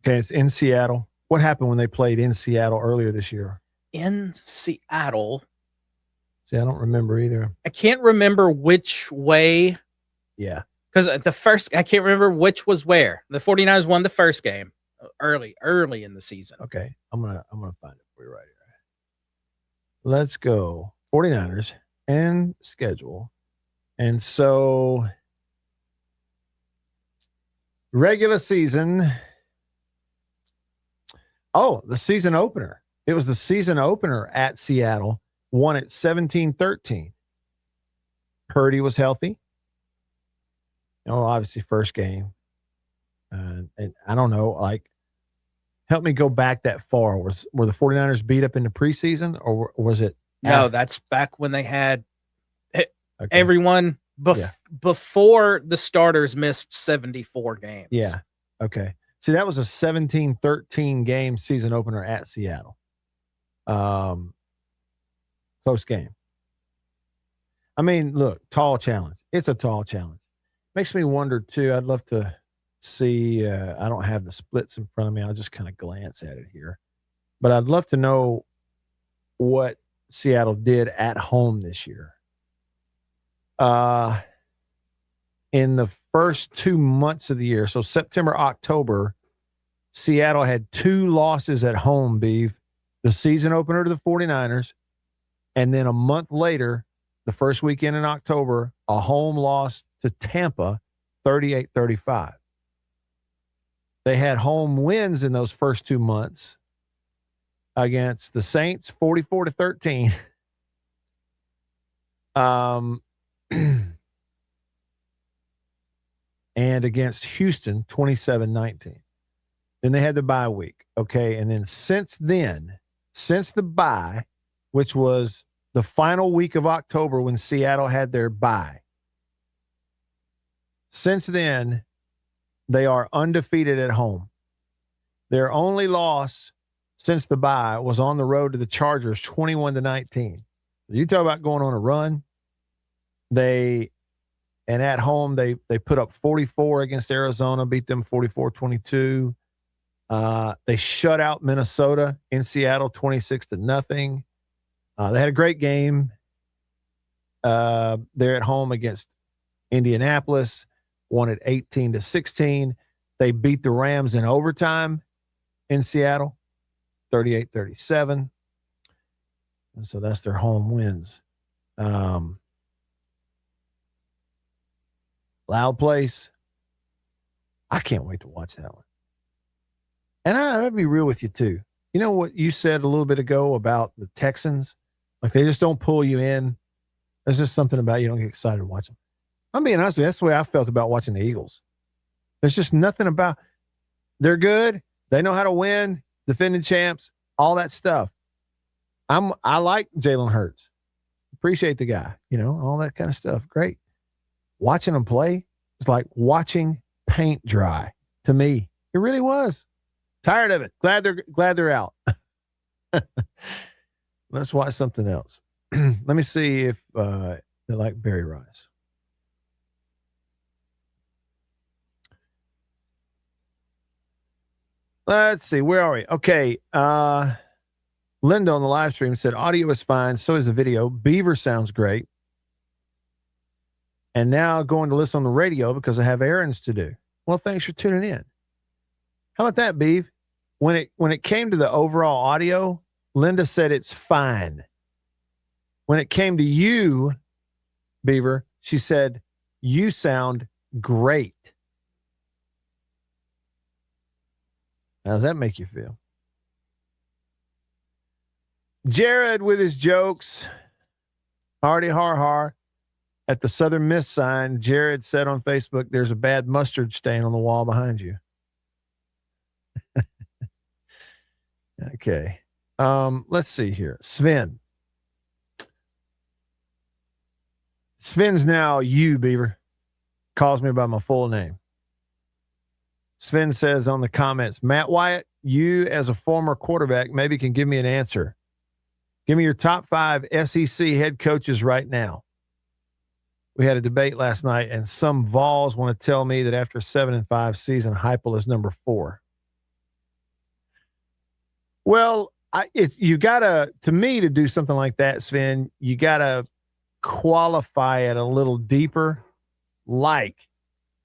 Okay, it's in Seattle. What happened when they played in Seattle earlier this year? In Seattle. See, I don't remember either. I can't remember which way. Yeah. Because I can't remember which was where. The 49ers won the first game early in the season. Okay. I'm gonna find it for you right here. Let's go. 49ers and schedule. And so regular season. Oh, the season opener. It was the season opener at Seattle. Won at 17-13. Purdy was healthy. Obviously first game. And I don't know, like, help me go back that far. Were the 49ers beat up in the preseason or was it? No, that's back when they had everyone before the starters missed 74 games. Yeah. Okay. See, that was a 17-13 game season opener at Seattle. Close game. I mean, look, tall challenge. It's a tall challenge. Makes me wonder too. I'd love to see. I don't have the splits in front of me. I'll just kind of glance at it here, but I'd love to know what Seattle did at home this year. In the first 2 months of the year, so September, October, Seattle had 2 losses at home, Beef. The season opener to the 49ers, and then a month later, the first weekend in October, a home loss to Tampa, 38-35. They had home wins in those first 2 months against the Saints, 44-13. And against Houston, 27-19. Then they had the bye week. Okay. And then since the bye, which was the final week of October when Seattle had their bye, since then, they are undefeated at home. Their only loss since the bye was on the road to the Chargers, 21-19. You talk about going on a run. And at home, they put up 44 against Arizona, beat them 44-22. They shut out Minnesota in Seattle 26-0. They had a great game. They're at home against Indianapolis, won it 18-16. They beat the Rams in overtime in Seattle, 38-37. And so that's their home wins. Loud place. I can't wait to watch that one. And I'll be real with you too. You know what you said a little bit ago about the Texans? Like they just don't pull you in. There's just something about you don't get excited to watch them. I'm being honest with you. That's the way I felt about watching the Eagles. There's just nothing about. They're good. They know how to win. Defending champs. All that stuff. I like Jalen Hurts. Appreciate the guy. All that kind of stuff. Great. Watching them play was like watching paint dry to me. It really was. Tired of it. Glad they're out. Let's watch something else. Let me see if they like Barry Rice. Let's see. Where are we? Okay. Linda on the live stream said audio is fine. So is the video. Beaver sounds great. And now going to listen on the radio because I have errands to do. Well, thanks for tuning in. How about that, Beav? When it came to the overall audio, Linda said it's fine. When it came to you, Beaver, she said, you sound great. How does that make you feel? Jared with his jokes. Hardy har har. At the Southern Miss sign, Jared said on Facebook, there's a bad mustard stain on the wall behind you. Okay. Let's see here. Sven. Sven's now you, Beaver. Calls me by my full name. Sven says on the comments, Matt Wyatt, you as a former quarterback maybe can give me an answer. Give me your top 5 SEC head coaches right now. We had a debate last night, and some Vols want to tell me that after a 7-5 season, Heupel is number 4. Well, you gotta, to me, to do something like that, Sven, you gotta qualify it a little deeper. Like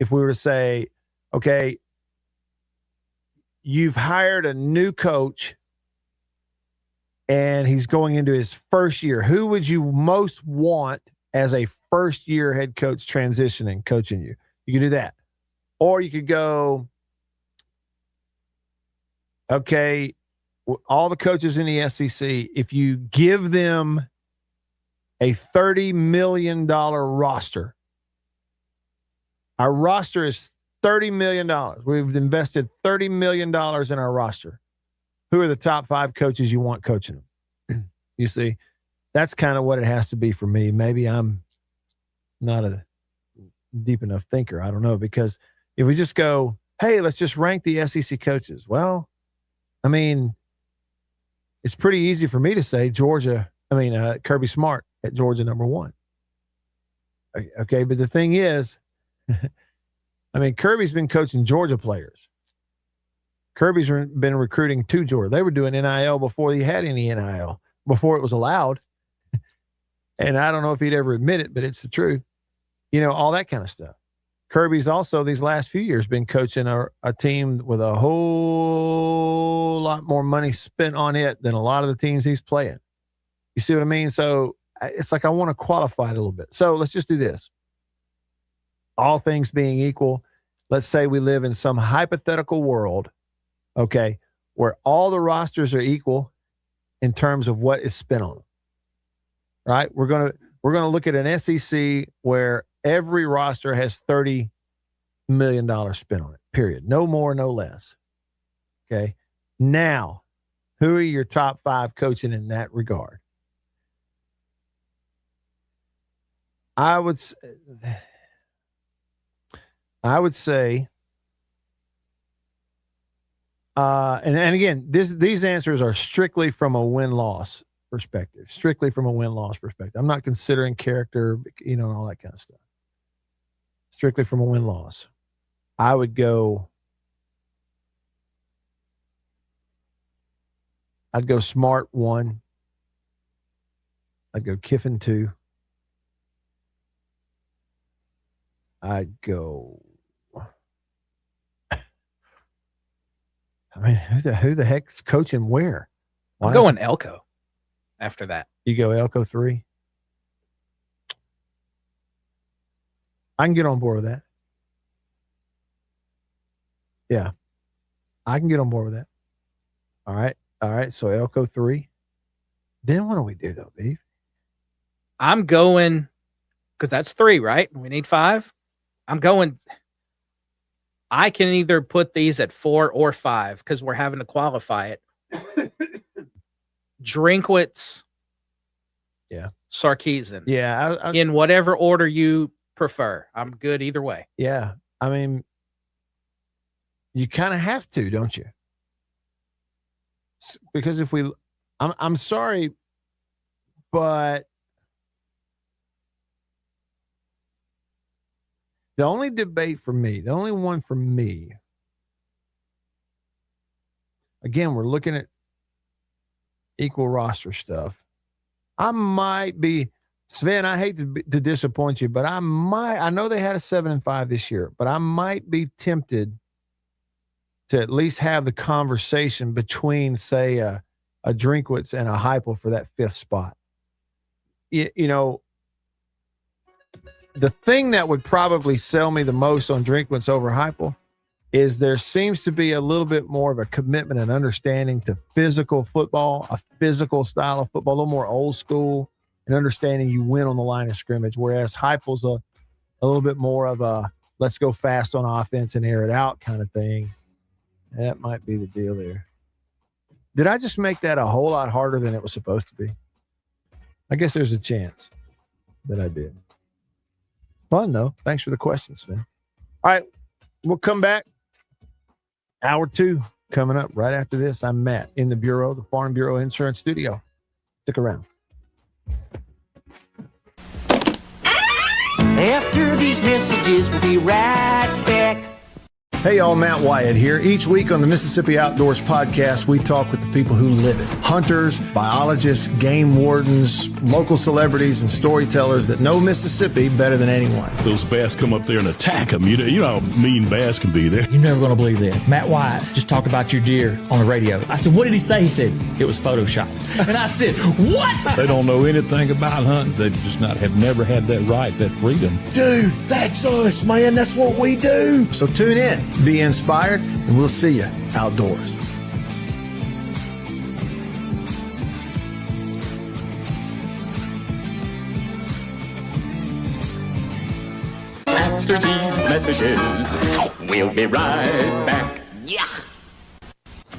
if we were to say, okay, you've hired a new coach and he's going into his first year. Who would you most want as a first-year head coach transitioning, coaching you? You could do that. Or you could go, okay, all the coaches in the SEC, if you give them a $30 million roster, our roster is $30 million. We've invested $30 million in our roster. Who are the top 5 coaches you want coaching them? You see, that's kind of what it has to be for me. Maybe I'm not a deep enough thinker. I don't know, because if we just go, hey, let's just rank the SEC coaches. Well, I mean, it's pretty easy for me to say Kirby Smart at Georgia number 1. Okay, but the thing is, I mean, Kirby's been coaching Georgia players. Kirby's been recruiting to Georgia. They were doing NIL before he had any NIL, before it was allowed. And I don't know if he'd ever admit it, but it's the truth. You know, all that kind of stuff. Kirby's also these last few years been coaching a team with a whole lot more money spent on it than a lot of the teams he's playing. You see what I mean? So it's like I want to qualify it a little bit. So let's just do this. All things being equal, let's say we live in some hypothetical world, okay, where all the rosters are equal in terms of what is spent on them. Right? We're gonna look at an SEC where every roster has $30 million spent on it, period. No more, no less. Okay. Now, who are your top 5 coaching in that regard? I would say, and again, these answers are strictly from a win-loss perspective, I'm not considering character, and all that kind of stuff. Strictly from a win-loss. I would go, I'd go Smart 1. I'd go Kiffin 2. I'd go, I mean, who the heck's coaching where? I'm going Elko after that. You go Elko 3? I can get on board with that. Yeah. I can get on board with that. All right. So Elko 3. Then what do we do though, Beef? I'm going, because that's 3, right? We need 5. I'm going, I can either put these at 4 or 5 because we're having to qualify it. Drinkwitz. Yeah. Sarkisian. Yeah. In whatever order you prefer. I'm good either way. Yeah. I mean, you kind of have to, don't you? Because if I'm sorry, but the only debate for me, the only one for me, again, we're looking at equal roster stuff. I might be, Sven, I hate to disappoint you, but I know they had a 7-5 this year, but I might be tempted to at least have the conversation between, say, a Drinkwitz and a Heupel for that 5th spot. You know, the thing that would probably sell me the most on Drinkwitz over Heupel is there seems to be a little bit more of a commitment and understanding to physical football, a physical style of football, a little more old school, and understanding you win on the line of scrimmage, whereas Heupel's a little bit more of a let's go fast on offense and air it out kind of thing. That might be the deal there. Did I just make that a whole lot harder than it was supposed to be? I guess there's a chance that I did. Fun, though. Thanks for the questions, man. All right. We'll come back. Hour 2 coming up right after this. I'm Matt in the Bureau, the Farm Bureau Insurance Studio. Stick around. After these messages, we'll be right back. Hey y'all, Matt Wyatt here. Each week on the Mississippi Outdoors Podcast, we talk with the people who live it. Hunters, biologists, game wardens, local celebrities, and storytellers that know Mississippi better than anyone. Those bass come up there and attack them. You know how mean bass can be there. You're never going to believe this. Matt Wyatt just talked about your deer on the radio. I said, what did he say? He said, it was Photoshopped. And I said, what? They don't know anything about hunting. They just have never had that right, that freedom. Dude, that's us, man. That's what we do. So tune in, be inspired, and we'll see you outdoors. After these messages, we'll be right back. Yeah.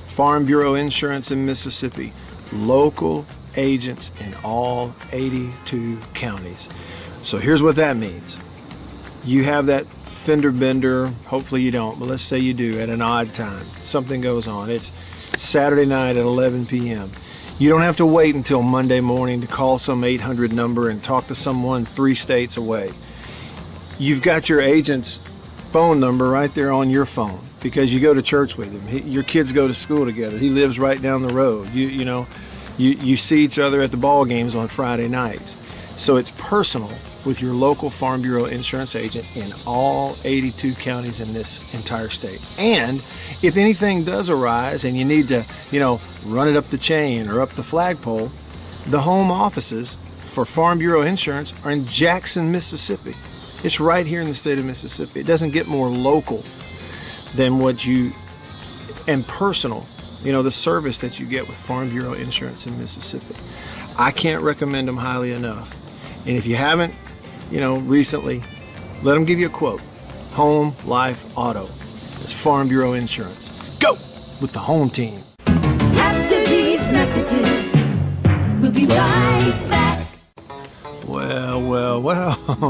Farm Bureau Insurance in Mississippi. Local agents in all 82 counties. So here's what that means. You have that fender bender, hopefully you don't, but let's say you do at an odd time. Something goes on. It's Saturday night at 11 p.m. You don't have to wait until Monday morning to call some 800 number and talk to someone 3 states away. You've got your agent's phone number right there on your phone because you go to church with him. Your kids go to school together. He lives right down the road. You see each other at the ball games on Friday nights. So it's personal with your local Farm Bureau insurance agent in all 82 counties in this entire state. And if anything does arise and you need to, run it up the chain or up the flagpole, the home offices for Farm Bureau Insurance are in Jackson, Mississippi. It's right here in the state of Mississippi. It doesn't get more local than and personal, the service that you get with Farm Bureau Insurance in Mississippi. I can't recommend them highly enough. And if you haven't, recently, let them give you a quote. Home, life, auto. It's Farm Bureau Insurance. Go with the home team. After these messages, we'll be right back. Well,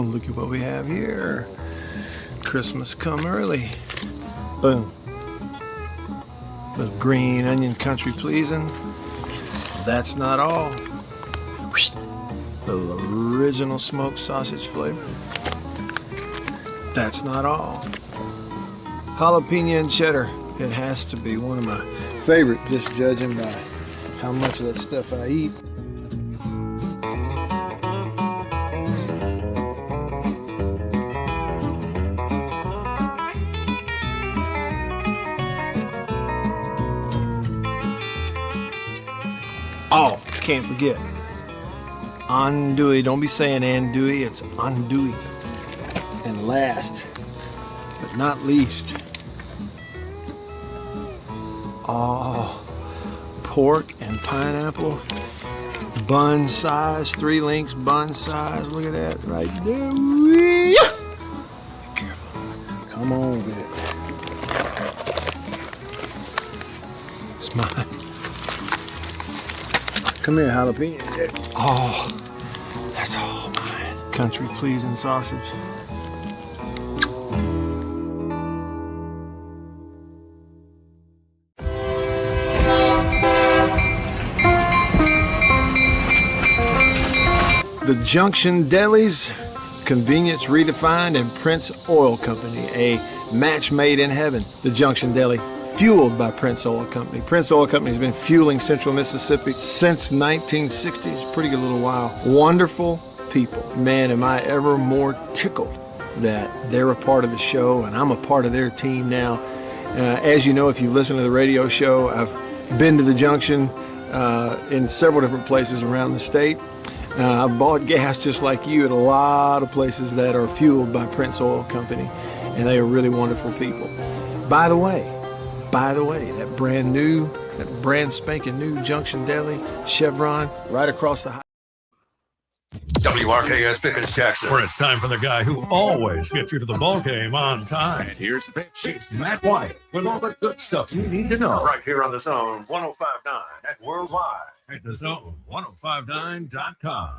look at what we have here. Christmas come early. Boom. Little green onion country pleasing. That's not all. Little original smoked sausage flavor. That's not all. Jalapeno and cheddar. It has to be one of my favorite, just judging by how much of that stuff I eat. Oh, can't forget. Andouille. Don't be saying andouille, it's andouille. And last, but not least, pork and pineapple, bun size, 3 links bun size. Look at that right there. Be careful. Come on with it. It's mine. Come here, jalapeno. Oh, that's all mine. Country pleasing sausage. The Junction Deli's, convenience redefined, and Prince Oil Company, a match made in heaven. The Junction Deli, fueled by Prince Oil Company. Prince Oil Company has been fueling Central Mississippi since 1960s, pretty good little while. Wonderful people. Man, am I ever more tickled that they're a part of the show and I'm a part of their team now. As you know, if you listen to the radio show, I've been to the Junction in several different places around the state. I've bought gas just like you at a lot of places that are fueled by Prince Oil Company, and they are really wonderful people. By the way, that brand spanking new Junction Deli, Chevron, right across the highway. WRKS Pickens, Jackson, where it's time for the guy who always gets you to the ball game on time. And here's the big chief, Matt Wyatt, with all the good stuff you need to know. Right here on the Zone 105.9 and worldwide at the Zone1059.com.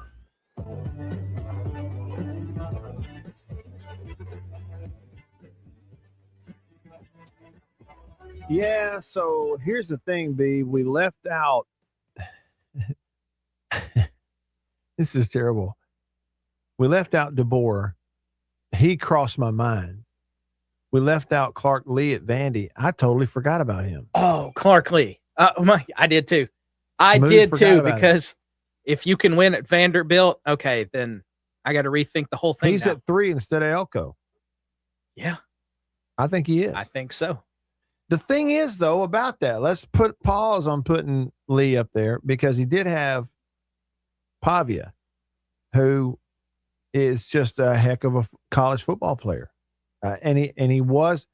Yeah, so here's the thing, B. We left out. This is terrible. We left out DeBoer. He crossed my mind. We left out Clark Lee at Vandy. I totally forgot about him. Oh, Clark Lee. I did too. I Smooth did forgot too, about because if you can win at Vanderbilt, okay, then I got to rethink the whole thing. He's now. at 3 instead of Elko. Yeah, I think he is. I think so. The thing is, though, about that, let's put pause on putting Lee up there, because he did have Pavia, who is just a heck of a college football player. And he was,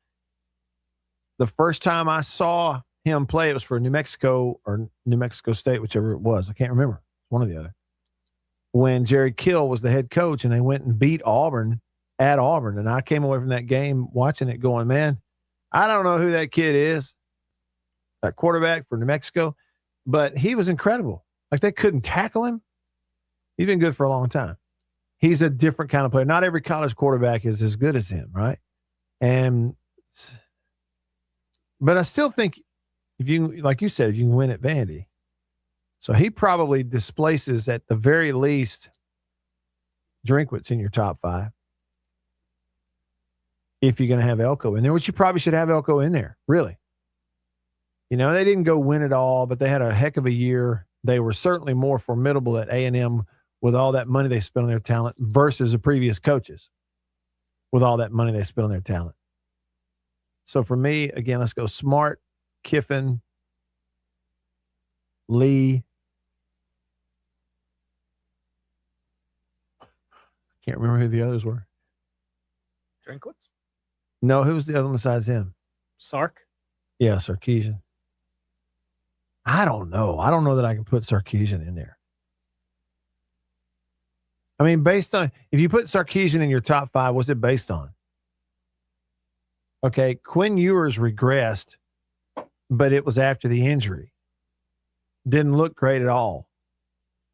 the first time I saw him play, it was for New Mexico or New Mexico State, whichever it was. I can't remember. One or the other. When Jerry Kill was the head coach, and they went and beat Auburn at Auburn. And I came away from that game watching it going, man, I don't know who that kid is, that quarterback for New Mexico, but he was incredible. Like, they couldn't tackle him. He's been good for a long time. He's a different kind of player. Not every college quarterback is as good as him, right? But I still think if you, like you said, you can win at Vandy. So he probably displaces, at the very least, Drinkwitz in your top 5. If you're going to have Elko in there, which you probably should have Elko in there, really. You know, they didn't go win it all, but they had a heck of a year. They were certainly more formidable at A&M with all that money they spent on their talent versus the previous coaches with all that money they spent on their talent. So for me, again, let's go Smart, Kiffin, Lee. Can't remember who the others were. Drinkwitz? No, who was the other one besides him? Sark? Yeah, Sarkisian. I don't know. I don't know that I can put Sarkisian in there. I mean, based on, if you put Sarkisian in your top 5, what's it based on? Okay, Quinn Ewers regressed, but it was after the injury. Didn't look great at all.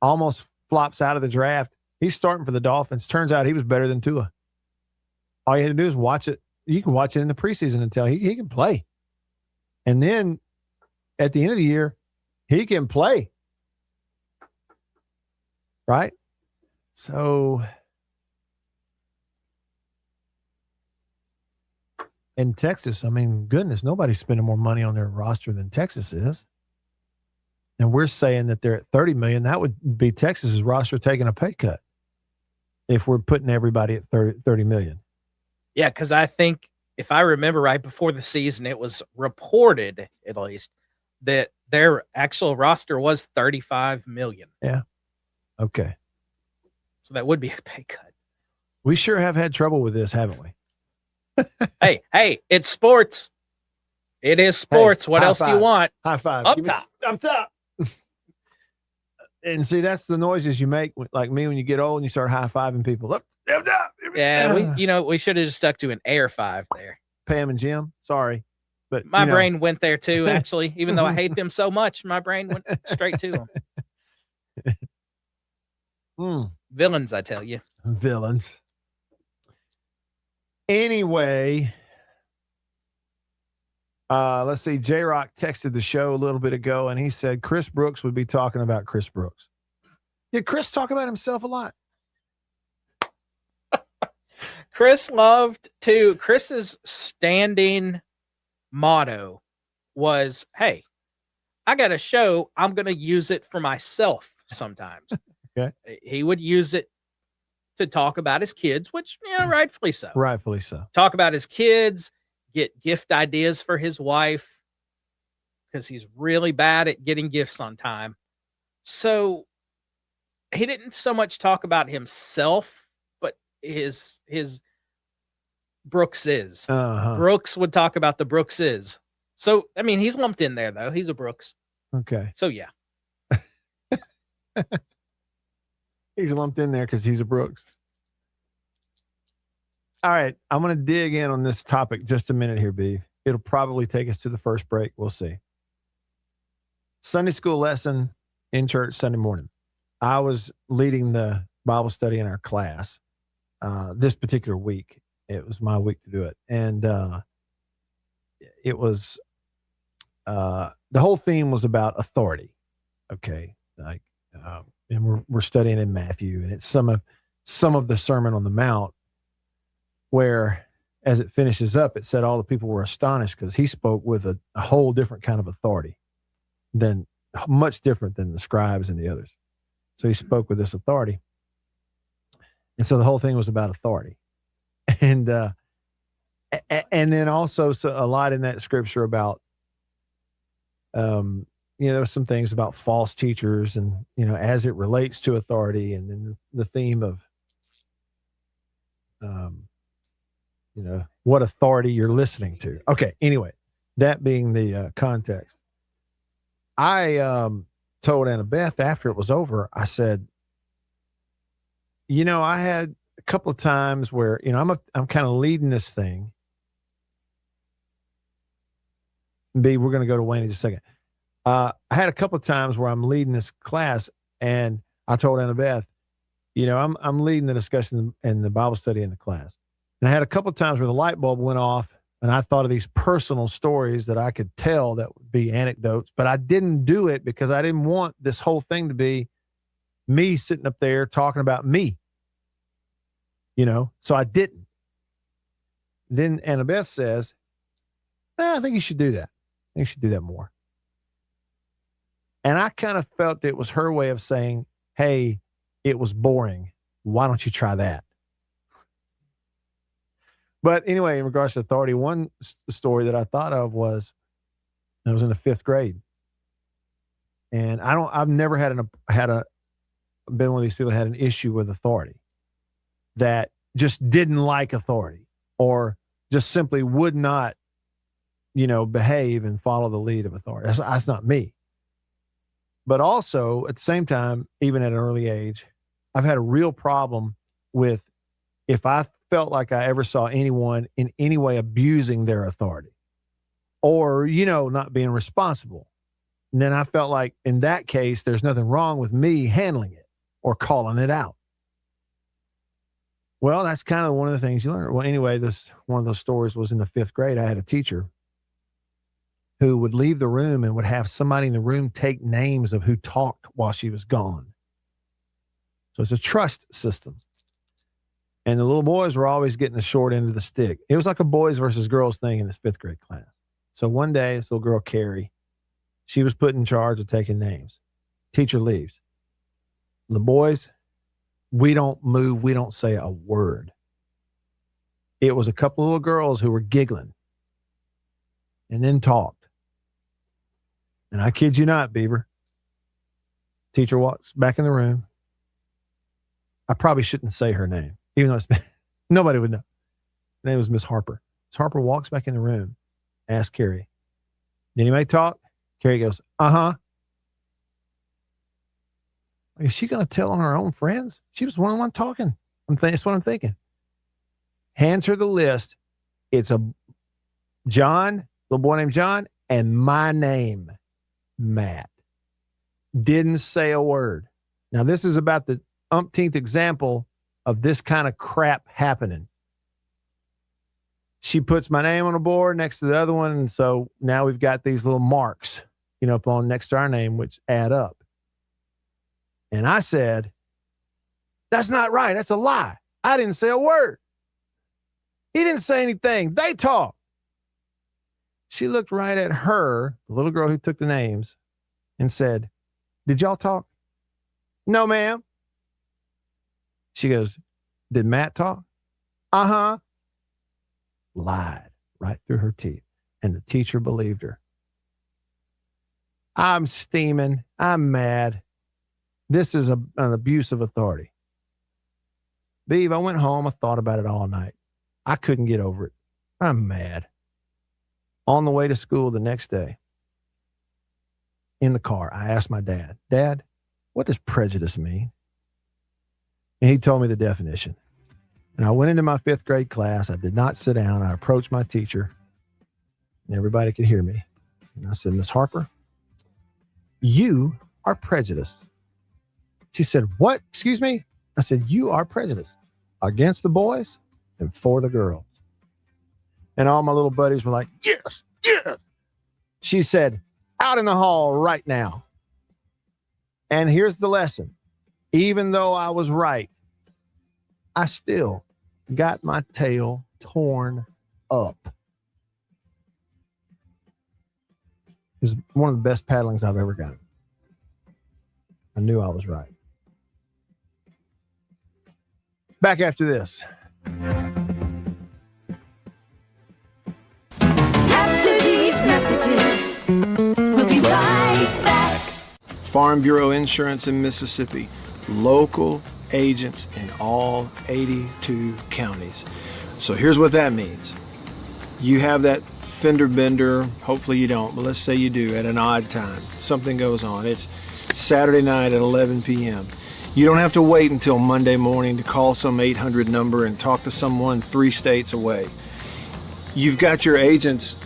Almost flops out of the draft. He's starting for the Dolphins. Turns out he was better than Tua. All you had to do is watch it. You can watch it in the preseason and tell he can play. And then at the end of the year, he can play. Right? So, in Texas, I mean, goodness, nobody's spending more money on their roster than Texas is. And we're saying that they're at $30 million. That would be Texas's roster taking a pay cut if we're putting everybody at $30 million. Yeah, because I think, if I remember right, before the season, it was reported, at least, that their actual roster was $35 million. Yeah. Okay. So that would be a pay cut. We sure have had trouble with this, haven't we? Hey, it's sports. It is sports. Hey, what else do you want? High five. Up top. Up top. And see, that's the noises you make, like me, when you get old and you start high-fiving people. Up. Yeah, we should have just stuck to an air 5 there. Pam and Jim, sorry. But my brain went there too, actually. Even though I hate them so much, my brain went straight to them. Villains, I tell you. Villains. Anyway, let's see. J-Rock texted the show a little bit ago, and he said Chris Brooks would be talking about Chris Brooks. Did Chris talk about himself a lot? Chris loved to. Chris's standing motto was, hey, I got a show. I'm going to use it for myself sometimes. Okay. He would use it to talk about his kids, which, rightfully so. Rightfully so. Talk about his kids, get gift ideas for his wife, because he's really bad at getting gifts on time. So he didn't so much talk about himself, but his Brookses. Brooks would talk about the Brookses. So, I mean, he's lumped in there, though. He's a Brooks. Okay. So, yeah. He's lumped in there because he's a Brooks. All right. I'm going to dig in on this topic just a minute here, B. It'll probably take us to the first break. We'll see. Sunday school lesson in church Sunday morning. I was leading the Bible study in our class this particular week. It was my week to do it. And it was the whole theme was about authority. Okay. Like, and we're studying in Matthew, and it's some of the Sermon on the Mount where, as it finishes up, it said all the people were astonished because he spoke with a whole different kind of authority than much different than the scribes and the others. So he spoke with this authority. And so the whole thing was about authority. And then also a lot in that scripture about, there was some things about false teachers and, as it relates to authority, and then the theme of, what authority you're listening to. Okay. Anyway, that being the context, I told Annabeth after it was over, I said, I had a couple of times where, I'm kind of leading this thing. B, we're going to go to Wayne in just a second. I had a couple of times where I'm leading this class, and I told Annabeth, I'm leading the discussion and the Bible study in the class. And I had a couple of times where the light bulb went off, and I thought of these personal stories that I could tell that would be anecdotes, but I didn't do it because I didn't want this whole thing to be me sitting up there talking about me, so I didn't. Then Annabeth says, I think you should do that. I think you should do that more. And I kind of felt it was her way of saying, hey, it was boring. Why don't you try that? But anyway, in regards to authority, one story that I thought of was, I was in the 5th grade, and I've never been one of these people that had an issue with authority, that just didn't like authority, or just simply would not, behave and follow the lead of authority. That's not me. But also at the same time, even at an early age, I've had a real problem with, if I felt like I ever saw anyone in any way abusing their authority, or, not being responsible. And then I felt like in that case, there's nothing wrong with me handling it or calling it out. Well, that's kind of one of the things you learn. Well, anyway, one of those stories was in the 5th grade. I had a teacher who would leave the room and would have somebody in the room take names of who talked while she was gone. So it's a trust system. And the little boys were always getting the short end of the stick. It was like a boys versus girls thing in this 5th grade class. So one day, this little girl, Carrie, she was put in charge of taking names. Teacher leaves. The boys, we don't move. We don't say a word. It was a couple of little girls who were giggling and then talked. And I kid you not, Beaver. Teacher walks back in the room. I probably shouldn't say her name, even though nobody would know. Her name was Miss Harper. Miss Harper walks back in the room, asks Carrie, did anybody talk? Carrie goes, uh-huh. Is she going to tell on her own friends? She was the one talking. That's what I'm thinking. Hands her the list. It's a John, little boy named John, and my name, Matt. Didn't say a word. Now, this is about the umpteenth example of this kind of crap happening. She puts my name on the board next to the other one, and so now we've got these little marks, up on next to our name, which add up. And I said, that's not right. That's a lie. I didn't say a word. He didn't say anything. They talked. She looked right at her, the little girl who took the names, and said, did y'all talk? No, ma'am. She goes, did Matt talk? Uh-huh. Lied right through her teeth. And the teacher believed her. I'm steaming. I'm mad. This is an abuse of authority. Beav, I went home. I thought about it all night. I couldn't get over it. I'm mad. On the way to school the next day, in the car, I asked my dad, Dad, what does prejudice mean? And he told me the definition. And I went into my 5th grade class. I did not sit down. I approached my teacher, and everybody could hear me. And I said, Miss Harper, you are prejudiced. She said, what? Excuse me? I said, you are prejudiced against the boys and for the girls. And all my little buddies were like, yes, yes. She said, out in the hall right now. And here's the lesson. Even though I was right, I still got my tail torn up. It was one of the best paddlings I've ever gotten. I knew I was right. Back after this. After these messages, we'll be right back. Farm Bureau Insurance in Mississippi. Local agents in all 82 counties. So here's what that means. You have that fender bender, hopefully you don't, but let's say you do at an odd time. Something goes on. It's Saturday night at 11 p.m. You don't have to wait until Monday morning to call some 800 number and talk to someone 3 states away. You've got your agent's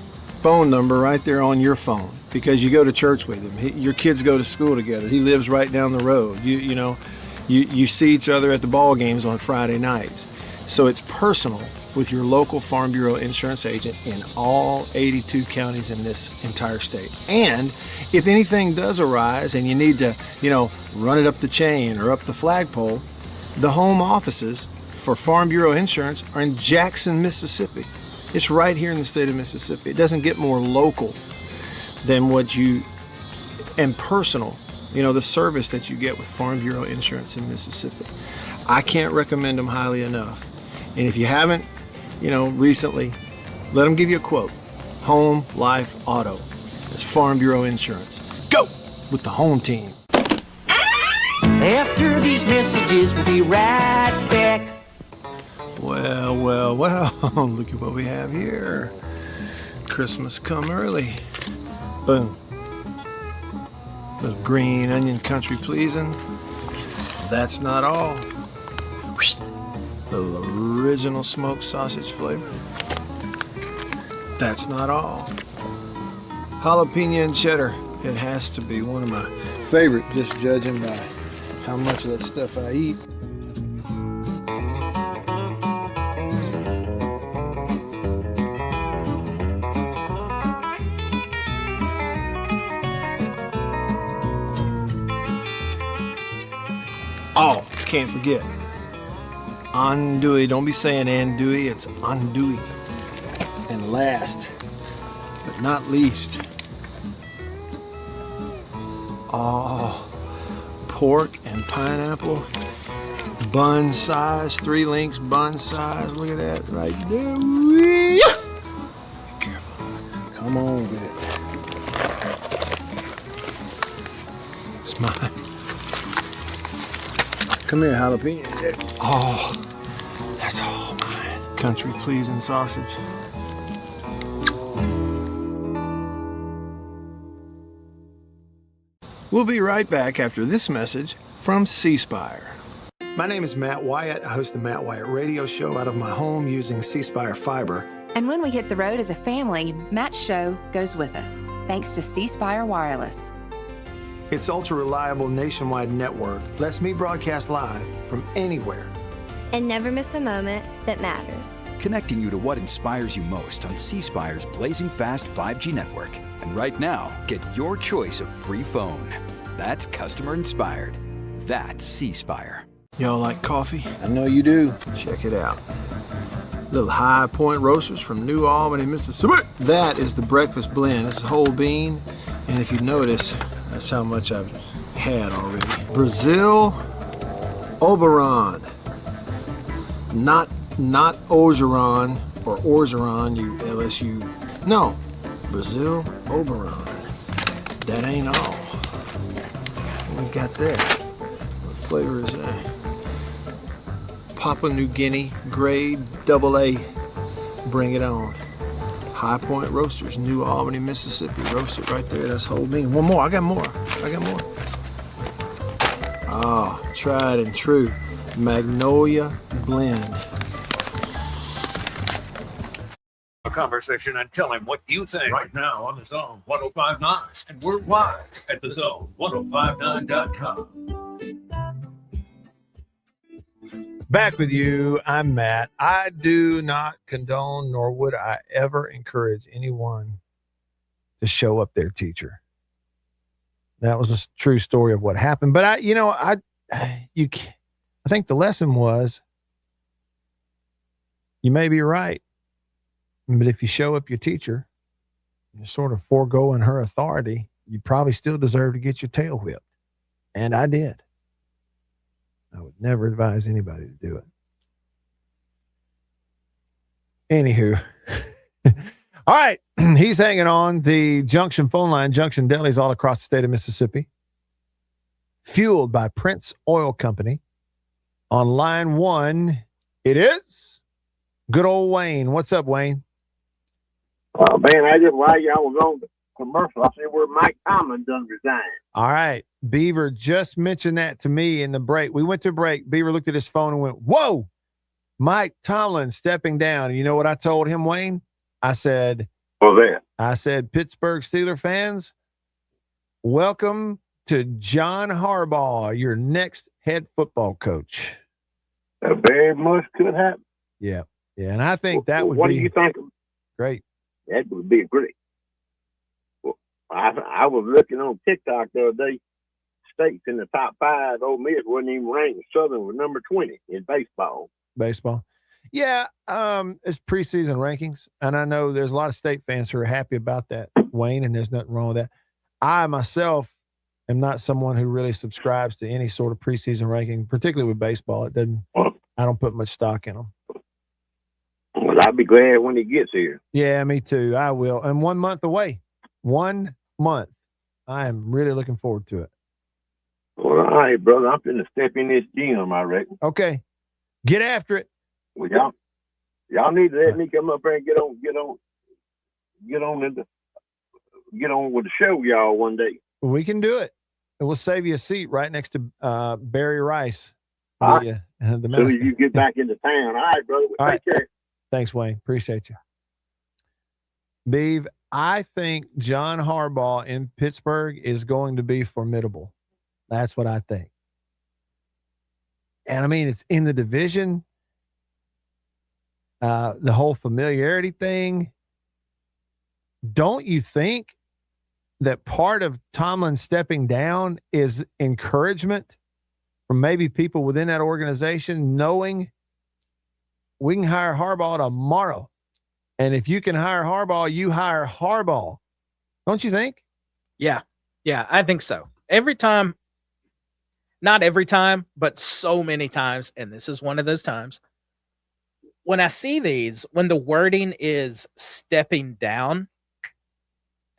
phone number right there on your phone because you go to church with him. Your kids go to school together. He lives right down the road. You see each other at the ball games on Friday nights. So it's personal with your local Farm Bureau insurance agent in all 82 counties in this entire state. And if anything does arise and you need to, run it up the chain or up the flagpole, the home offices for Farm Bureau Insurance are in Jackson, Mississippi. It's right here in the state of Mississippi. It doesn't get more local than and personal, the service that you get with Farm Bureau Insurance in Mississippi. I can't recommend them highly enough. And if you haven't, recently, let them give you a quote. Home, life, auto. It's Farm Bureau Insurance. Go with the home team. After these messages, we'll be right back. Well, look at what we have here. Christmas come early. Boom. Little green onion country pleasing. That's not all. Little original smoked sausage flavor. That's not all. Jalapeno and cheddar. It has to be one of my favorite, just judging by how much of that stuff I eat. Oh, can't forget. Andouille. Don't be saying andouille, it's andouille. And last, but not least, pork and pineapple, bun size, 3 links bun size. Look at that right there. Be careful. Come on with it. It's mine. Come here, jalapeno. Oh, that's all mine. Country pleasing sausage. We'll be right back after this message from C Spire. My name is Matt Wyatt. I host the Matt Wyatt radio show out of my home using C Spire fiber. And when we hit the road as a family, Matt's show goes with us, thanks to C Spire Wireless. Its ultra-reliable nationwide network lets me broadcast live from anywhere. And never miss a moment that matters. Connecting you to what inspires you most on C Spire's blazing fast 5G network. And right now, get your choice of free phone. That's customer inspired. That's C Spire. Y'all like coffee? I know you do. Check it out. Little High Point Roasters from New Albany, Mississippi. That is the breakfast blend. It's a whole bean. And if you notice, that's how much I've had already. Brazil Oberon. Not Orgeron or Orgeron, you LSU. No, Brazil Oberon. That ain't all. What we got there? What flavor is that? Papua New Guinea grade AA. Bring it on. High Point Roasters, New Albany, Mississippi. Roasted right there. That's whole bean. One more. I got more. Ah, tried and true. Magnolia blend. A conversation and tell him what you think right now on the Zone 105.9 and worldwide at the Zone 1059.com. Back with you. I'm Matt. I do not condone, nor would I ever encourage anyone to show up their teacher. That was a true story of what happened. But I think the lesson was, you may be right, but if you show up your teacher, you're sort of foregoing her authority. You probably still deserve to get your tail whipped. And I did. I would never advise anybody to do it. Anywho. All right. He's hanging on the Junction phone line. Junction delis all across the state of Mississippi. Fueled by Prince Oil Company. On line 1, it is good old Wayne. What's up, Wayne? Oh, man, I just, while y'all was on the commercial, I said where Mike Tomlin done resigned. All right. Beaver just mentioned that to me in the break. We went to break. Beaver looked at his phone and went, whoa, Mike Tomlin stepping down. And you know what I told him, Wayne? I said, Pittsburgh Steelers fans, welcome to John Harbaugh, your next head football coach. That very much could happen. Yeah. Yeah. And I think that would be. What do you think? Great. That would be great. Well, I was looking on TikTok the other day. States in the top 5, Ole Miss wasn't even ranked. Southern was number 20 in baseball. Yeah, it's preseason rankings, and I know there's a lot of state fans who are happy about that, Wayne, and there's nothing wrong with that. I myself am not someone who really subscribes to any sort of preseason ranking, particularly with baseball. I don't put much stock in them. Well, I'll be glad when he gets here. Yeah, me too. I will. And 1 month away. 1 month. I am really looking forward to it. Well, all right, brother. I'm going to step in this gym, I reckon. Okay. Get after it. Well, y'all need to let me come up there and get on with the show, y'all, one day. We can do it. And we'll save you a seat right next to Barry Rice. The as soon as you get back into town. All right, brother. Well, take care. Thanks, Wayne. Appreciate you. Beav, I think John Harbaugh in Pittsburgh is going to be formidable. That's what I think. And I mean, it's in the division. The whole familiarity thing. Don't you think that part of Tomlin stepping down is encouragement from maybe people within that organization knowing we can hire Harbaugh tomorrow? And if you can hire Harbaugh, you hire Harbaugh. Don't you think? Yeah. Yeah, I think so. Every time, not every time, but so many times, and this is one of those times, when I see these, when the wording is stepping down,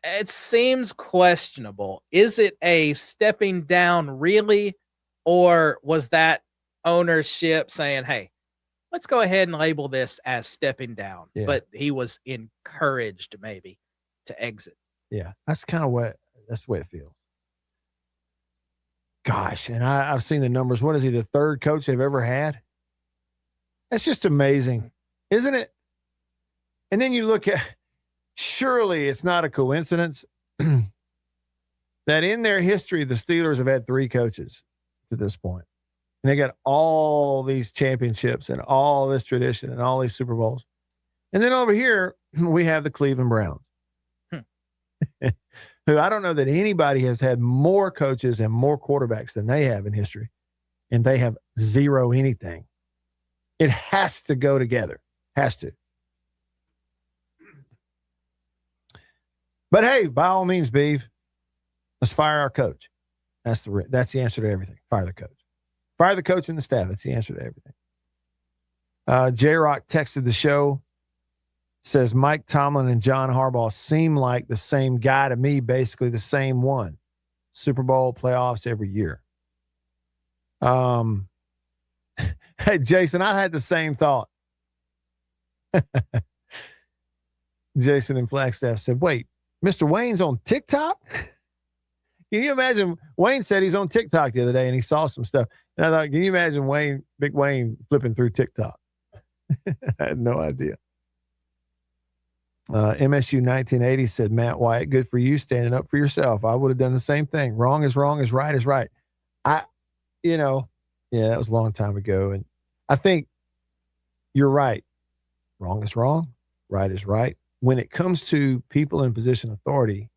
it seems questionable. Is it a stepping down really? Or was that ownership saying, hey, let's go ahead and label this as stepping down? Yeah. But he was encouraged maybe to exit. Yeah, that's kind of that's the way it feels. Gosh, and I've seen the numbers. What is he, the third coach they've ever had? That's just amazing, isn't it? And then you look at, surely it's not a coincidence that in their history, the Steelers have had 3 coaches to this point. And they got all these championships and all this tradition and all these Super Bowls. And then over here, we have the Cleveland Browns, who I don't know that anybody has had more coaches and more quarterbacks than they have in history. And they have 0 anything. It has to go together. Has to. But hey, by all means, Beav, let's fire our coach. That's the answer to everything. Fire the coach. Fire the coach and the staff. That's the answer to everything. J-Rock texted the show, says Mike Tomlin and John Harbaugh seem like the same guy to me, basically the same one. Super Bowl, playoffs every year. Hey, Jason, I had the same thought. Jason in Flagstaff said, wait, Mr. Wayne's on TikTok? Can you imagine? Wayne said he's on TikTok the other day and he saw some stuff. And I thought, can you imagine Big Wayne flipping through TikTok? I had no idea. MSU 1980 said, Matt Wyatt, good for you standing up for yourself. I would have done the same thing. Wrong is wrong, is right is right. Yeah, that was a long time ago. And I think you're right. Wrong is wrong. Right is right. when it comes to people in position of authority,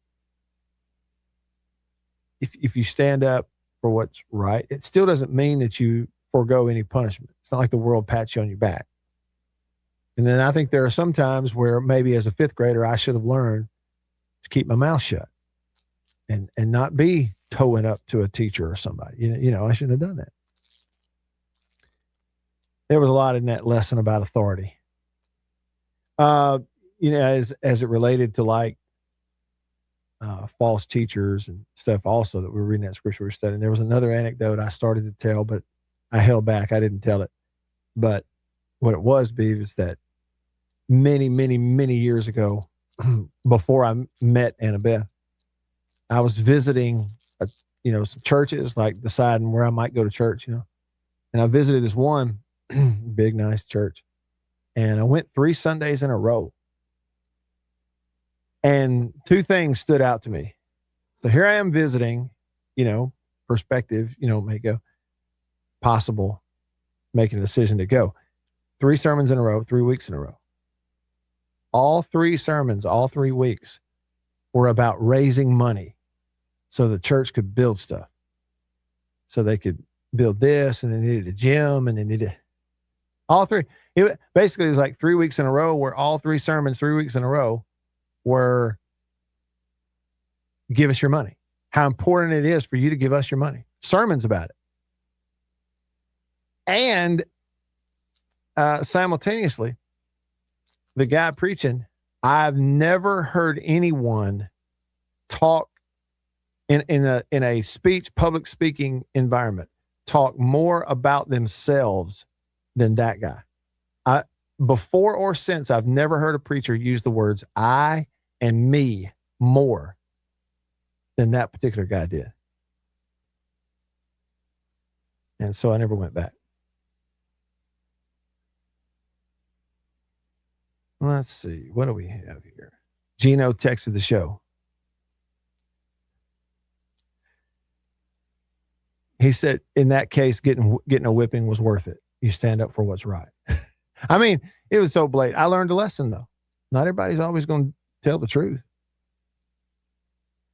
if you stand up for what's right, it still doesn't mean that you forego any punishment. It's not like the world pats you on your back. And then I think there are some times where maybe as a fifth grader, I should have learned to keep my mouth shut and not be toeing up to a teacher or somebody. You know, I shouldn't have done that. There was a lot in that lesson about authority. You know, as it related to like false teachers and stuff also that we were reading that scripture we were studying. There was another anecdote I started to tell, but I held back. I didn't tell it. But what it was, Beav, is that many, many, many years ago, before I met Annabeth, I was visiting, some churches, like deciding where I might go to church, and I visited this one big, nice church, and I went 3 Sundays in a row. And 2 things stood out to me. So here I am visiting, perspective, may go possible, making a decision to go. 3 sermons in a row, 3 weeks in a row. All 3 sermons, all 3 weeks were about raising money so the church could build stuff. So they could build this, and they needed a gym, and they needed all 3. It was like 3 weeks in a row where all 3 sermons, 3 weeks in a row, were give us your money. How important it is for you to give us your money. Sermons about it. And simultaneously, the guy preaching, I've never heard anyone talk in a public speaking environment, talk more about themselves than that guy. Before or since, I've never heard a preacher use the words I and me more than that particular guy did. And so I never went back. Let's see. What do we have here? Gino texted the show. He said, in that case, getting a whipping was worth it. You stand up for what's right. I mean, it was so blatant. I learned a lesson, though. Not everybody's always going to tell the truth.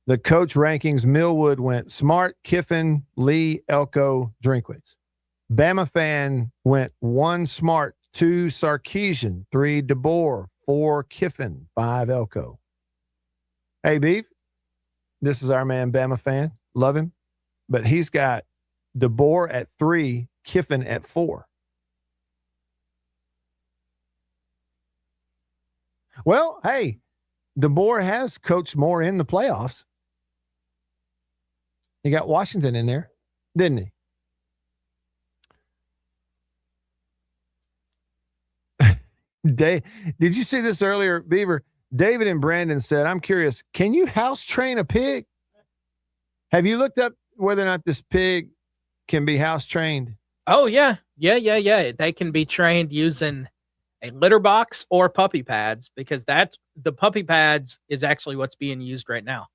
The coach rankings, Millwood went Smart, Kiffin, Lee, Elko, Drinkwitz. Bama fan went 1 Smart, 2 Sarkeesian, 3 DeBoer, 4 Kiffin, 5 Elko. Hey, Beef, this is our man, Bama fan. Love him. But he's got DeBoer at 3, Kiffin at 4. Well, hey, DeBoer has coached more in the playoffs. He got Washington in there, didn't he? Did you see this earlier, Beaver? David and Brandon said, I'm curious, can you house train a pig? Have you looked up whether or not this pig can be house trained? Oh, yeah. Yeah. They can be trained using a litter box or puppy pads, because the puppy pads is actually what's being used right now.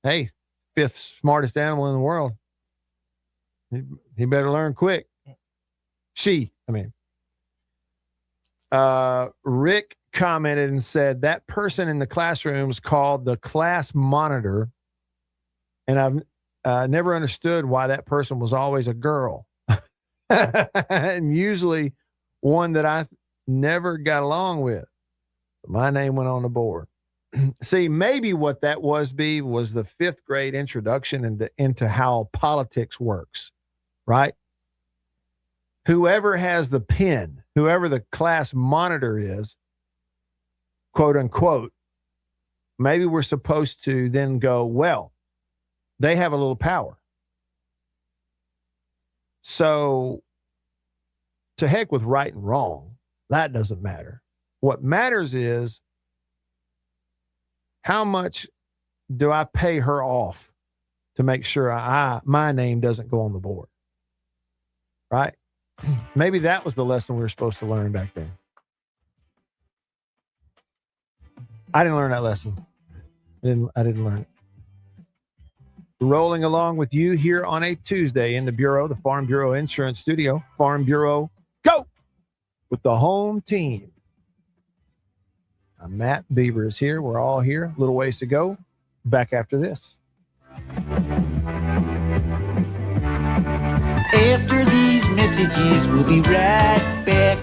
Hey, 5th smartest animal in the world. He better learn quick. Rick commented and said that person in the classroom is called the class monitor. And I've never understood why that person was always a girl. And usually one that I never got along with. My name went on the board. See, maybe what that was, B, was the 5th grade introduction into how politics works, right? Whoever has the pen, whoever the class monitor is, quote unquote, maybe we're supposed to then go, well, they have a little power. So to heck with right and wrong, that doesn't matter. What matters is, how much do I pay her off to make sure my name doesn't go on the board? Right? Maybe that was the lesson we were supposed to learn back then. I didn't learn that lesson. I didn't learn it. Rolling along with you here on a Tuesday in the Bureau, the Farm Bureau Insurance Studio. Farm Bureau, go with the home team. Matt Beaver is here. We're all here. A little ways to go. Back after this. After these messages, we'll be right back.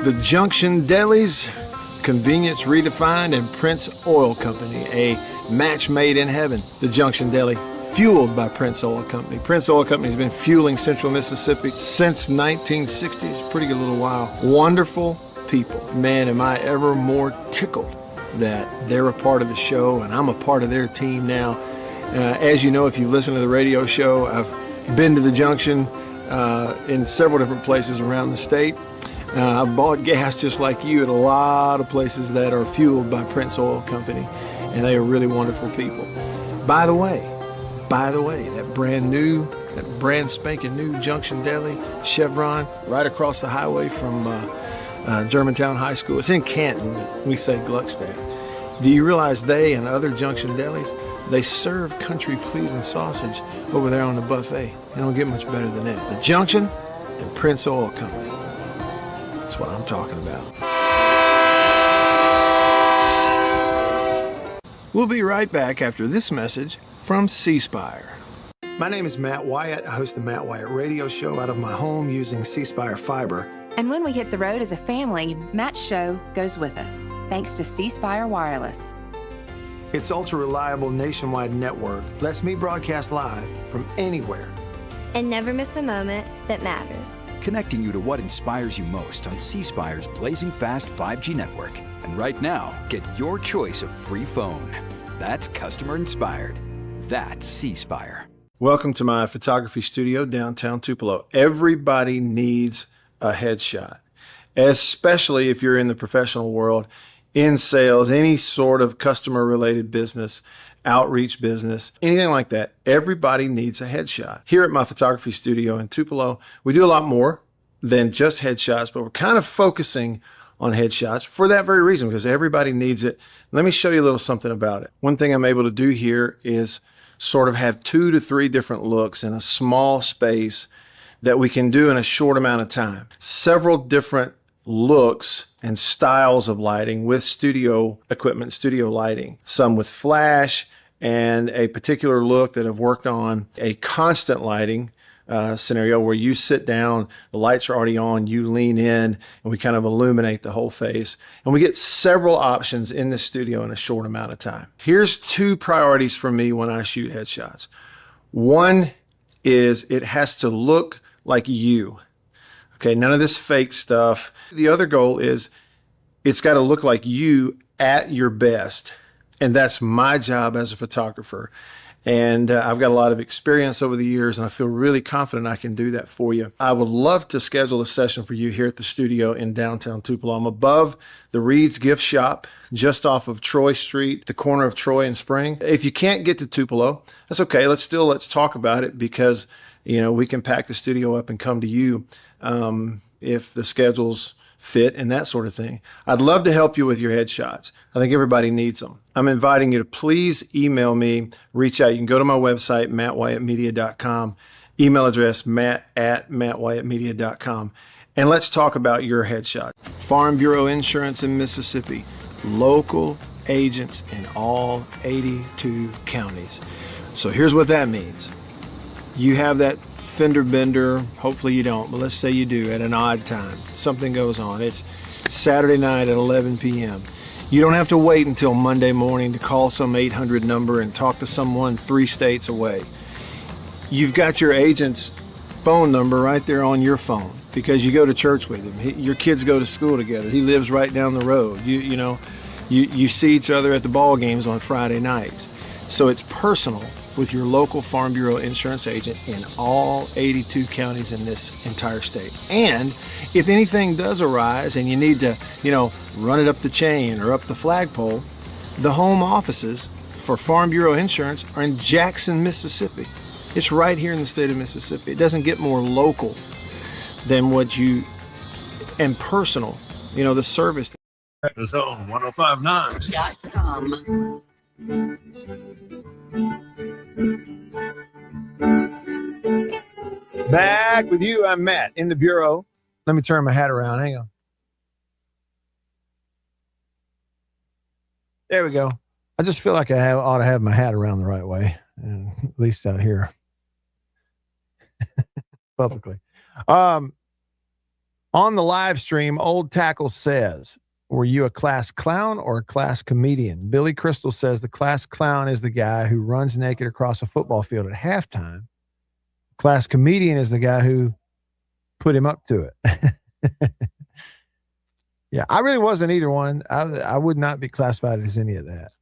The Junction Delis, convenience redefined, and Prince Oil Company, a match made in heaven. The Junction Deli, fueled by Prince Oil Company. Prince Oil Company has been fueling Central Mississippi since 1960. It's a pretty good little while. Wonderful people. Man, am I ever more tickled that they're a part of the show and I'm a part of their team now. As you know, if you listen to the radio show, I've been to the Junction in several different places around the state. I've bought gas just like you at a lot of places that are fueled by Prince Oil Company, and they are really wonderful people. By the way, that brand spanking new Junction Deli, Chevron, right across the highway from Germantown High School. It's in Canton, but we say Gluckstadt. Do you realize they and other Junction Delis, they serve country-pleasing sausage over there on the buffet? They don't get much better than that. The Junction and Prince Oil Company. That's what I'm talking about. We'll be right back after this message from C Spire. My name is Matt Wyatt. I host the Matt Wyatt radio show out of my home using C Spire fiber. And when we hit the road as a family, Matt's show goes with us, thanks to C Spire Wireless. Its ultra-reliable nationwide network lets me broadcast live from anywhere. And never miss a moment that matters. Connecting you to what inspires you most on C Spire's blazing fast 5G network. And right now, get your choice of free phone. That's customer inspired. That's C Spire. Welcome to my photography studio downtown Tupelo. Everybody needs a headshot, especially if you're in the professional world, in sales, any sort of customer related business, outreach business, anything like that. Everybody needs a headshot. Here at my photography studio in Tupelo, we do a lot more than just headshots, but we're kind of focusing on headshots for that very reason, because everybody needs it. Let me show you a little something about it. One thing I'm able to do here is sort of have 2 to 3 different looks in a small space that we can do in a short amount of time. Several different looks and styles of lighting with studio equipment, studio lighting. Some with flash and a particular look that I've worked on, a constant lighting scenario where you sit down, the lights are already on, you lean in, and we kind of illuminate the whole face. And we get several options in the studio in a short amount of time. Here's 2 priorities for me when I shoot headshots. One is it has to look like you. Okay, none of this fake stuff. The other goal is it's got to look like you at your best. And that's my job as a photographer. And I've got a lot of experience over the years, and I feel really confident I can do that for you. I would love to schedule a session for you here at the studio in downtown Tupelo. I'm above the Reed's Gift Shop, just off of Troy Street, the corner of Troy and Spring. If you can't get to Tupelo, that's okay. Let's talk about it, because we can pack the studio up and come to you if the schedules fit and that sort of thing. I'd love to help you with your headshots. I think everybody needs them. I'm inviting you to please email me, reach out. You can go to my website, mattwyattmedia.com, email address matt@mattwyattmedia.com, and let's talk about your headshot. Farm Bureau Insurance in Mississippi, local agents in all 82 counties. So here's what that means. You have that fender bender, hopefully you don't, but let's say you do at an odd time. Something goes on. It's Saturday night at 11 p.m. You don't have to wait until Monday morning to call some 800 number and talk to someone 3 states away. You've got your agent's phone number right there on your phone because you go to church with him. Your kids go to school together. He lives right down the road. You see each other at the ball games on Friday nights. So it's personal with your local Farm Bureau insurance agent in all 82 counties in this entire state. And if anything does arise and you need to, run it up the chain or up the flagpole, the home offices for Farm Bureau Insurance are in Jackson, Mississippi. It's right here in the state of Mississippi. It doesn't get more local than and personal, the service. The Zone 105.9. Back with you. I'm Matt in the bureau. Let me turn my hat around. Hang on. There we go. I just feel like I ought to have my hat around the right way, and at least out here publicly. On the live stream, Old Tackle says, were you a class clown or a class comedian? Billy Crystal says the class clown is the guy who runs naked across a football field at halftime. Class comedian is the guy who put him up to it. Yeah, I really wasn't either one. I would not be classified as any of that.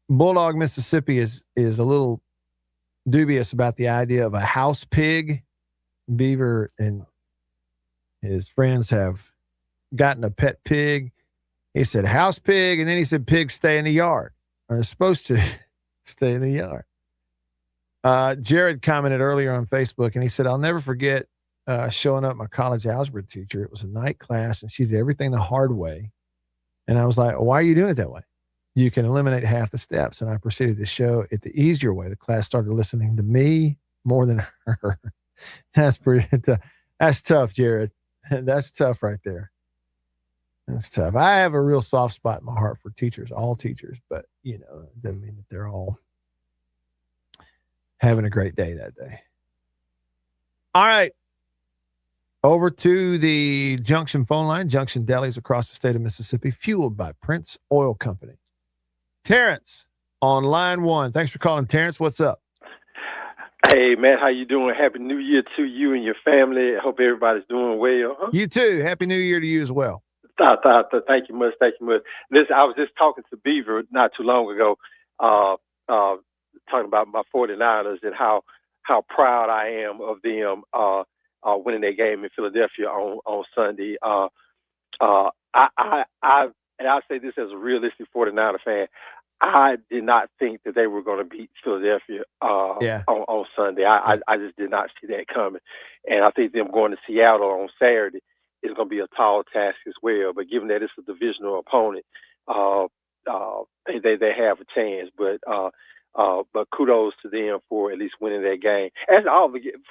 Bulldog, Mississippi is a little dubious about the idea of a house pig. Beaver and his friends have gotten a pet pig. He said house pig, and then he said pigs stay in the yard. They're supposed to stay in the yard. Jared commented earlier on Facebook, and he said, I'll never forget showing up my college algebra teacher. It was a night class, and she did everything the hard way. And I was like, why are you doing it that way? You can eliminate half the steps. And I proceeded to show it the easier way. The class started listening to me more than her. That's pretty tough. That's tough, Jared. That's tough right there. That's tough. I have a real soft spot in my heart for teachers, all teachers, but it doesn't mean that they're all having a great day that day. All right. Over to the Junction phone line, Junction Delis across the state of Mississippi, fueled by Prince Oil Company. Terrence on line one. Thanks for calling, Terrence. What's up? Hey, Matt, how you doing? Happy New Year to you and your family. I hope everybody's doing well. Huh? You too. Happy New Year to you as well. Thank you much. Thank you much. Listen, I was just talking to Beaver not too long ago, talking about my 49ers and how proud I am of them winning their game in Philadelphia on Sunday. I'll say this as a realistic 49er fan. I did not think that they were going to beat Philadelphia on Sunday. I just did not see that coming. And I think them going to Seattle on Saturday is going to be a tall task as well. But given that it's a divisional opponent, they have a chance. But kudos to them for at least winning that game. As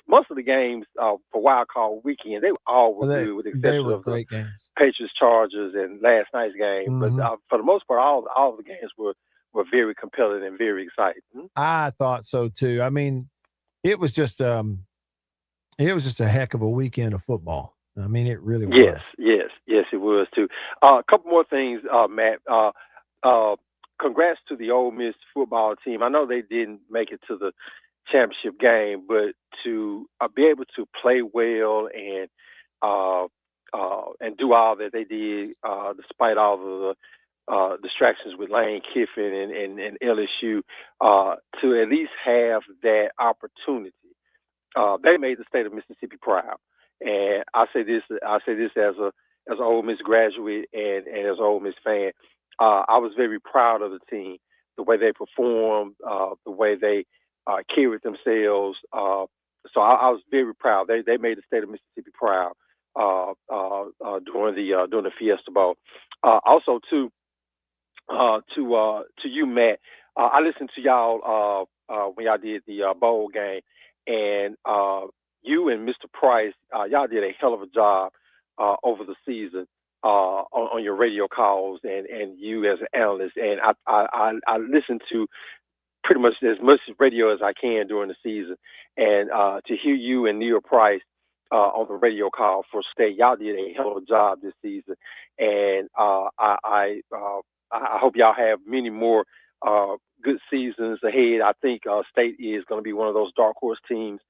most of the games for Wild Card Weekend, they all were good, with the exception of the games. Patriots, Chargers, and last night's game. Mm-hmm. But for the most part, all of the games were very compelling and very exciting. I thought so too. I mean, it was just a heck of a weekend of football. I mean, it really was. Yes, it was too. A couple more things, Matt. Congrats to the Ole Miss football team. I know they didn't make it to the championship game, but to be able to play well and do all that they did, despite all of the distractions with Lane Kiffin and LSU, to at least have that opportunity, they made the state of Mississippi proud. And I say this as an Ole Miss graduate and as an Ole Miss fan. I was very proud of the team, the way they performed, the way they carried themselves. So I was very proud. They made the state of Mississippi proud during the Fiesta Bowl. Also, to you, Matt, I listened to y'all when y'all did the bowl game, and you and Mr. Price, y'all did a hell of a job over the season. On your radio calls and you as an analyst, and I listen to pretty much as much radio as I can during the season, and to hear you and Neil Price on the radio call for State, y'all did a hell of a job this season, and I hope y'all have many more good seasons ahead. I think State is going to be one of those dark horse teams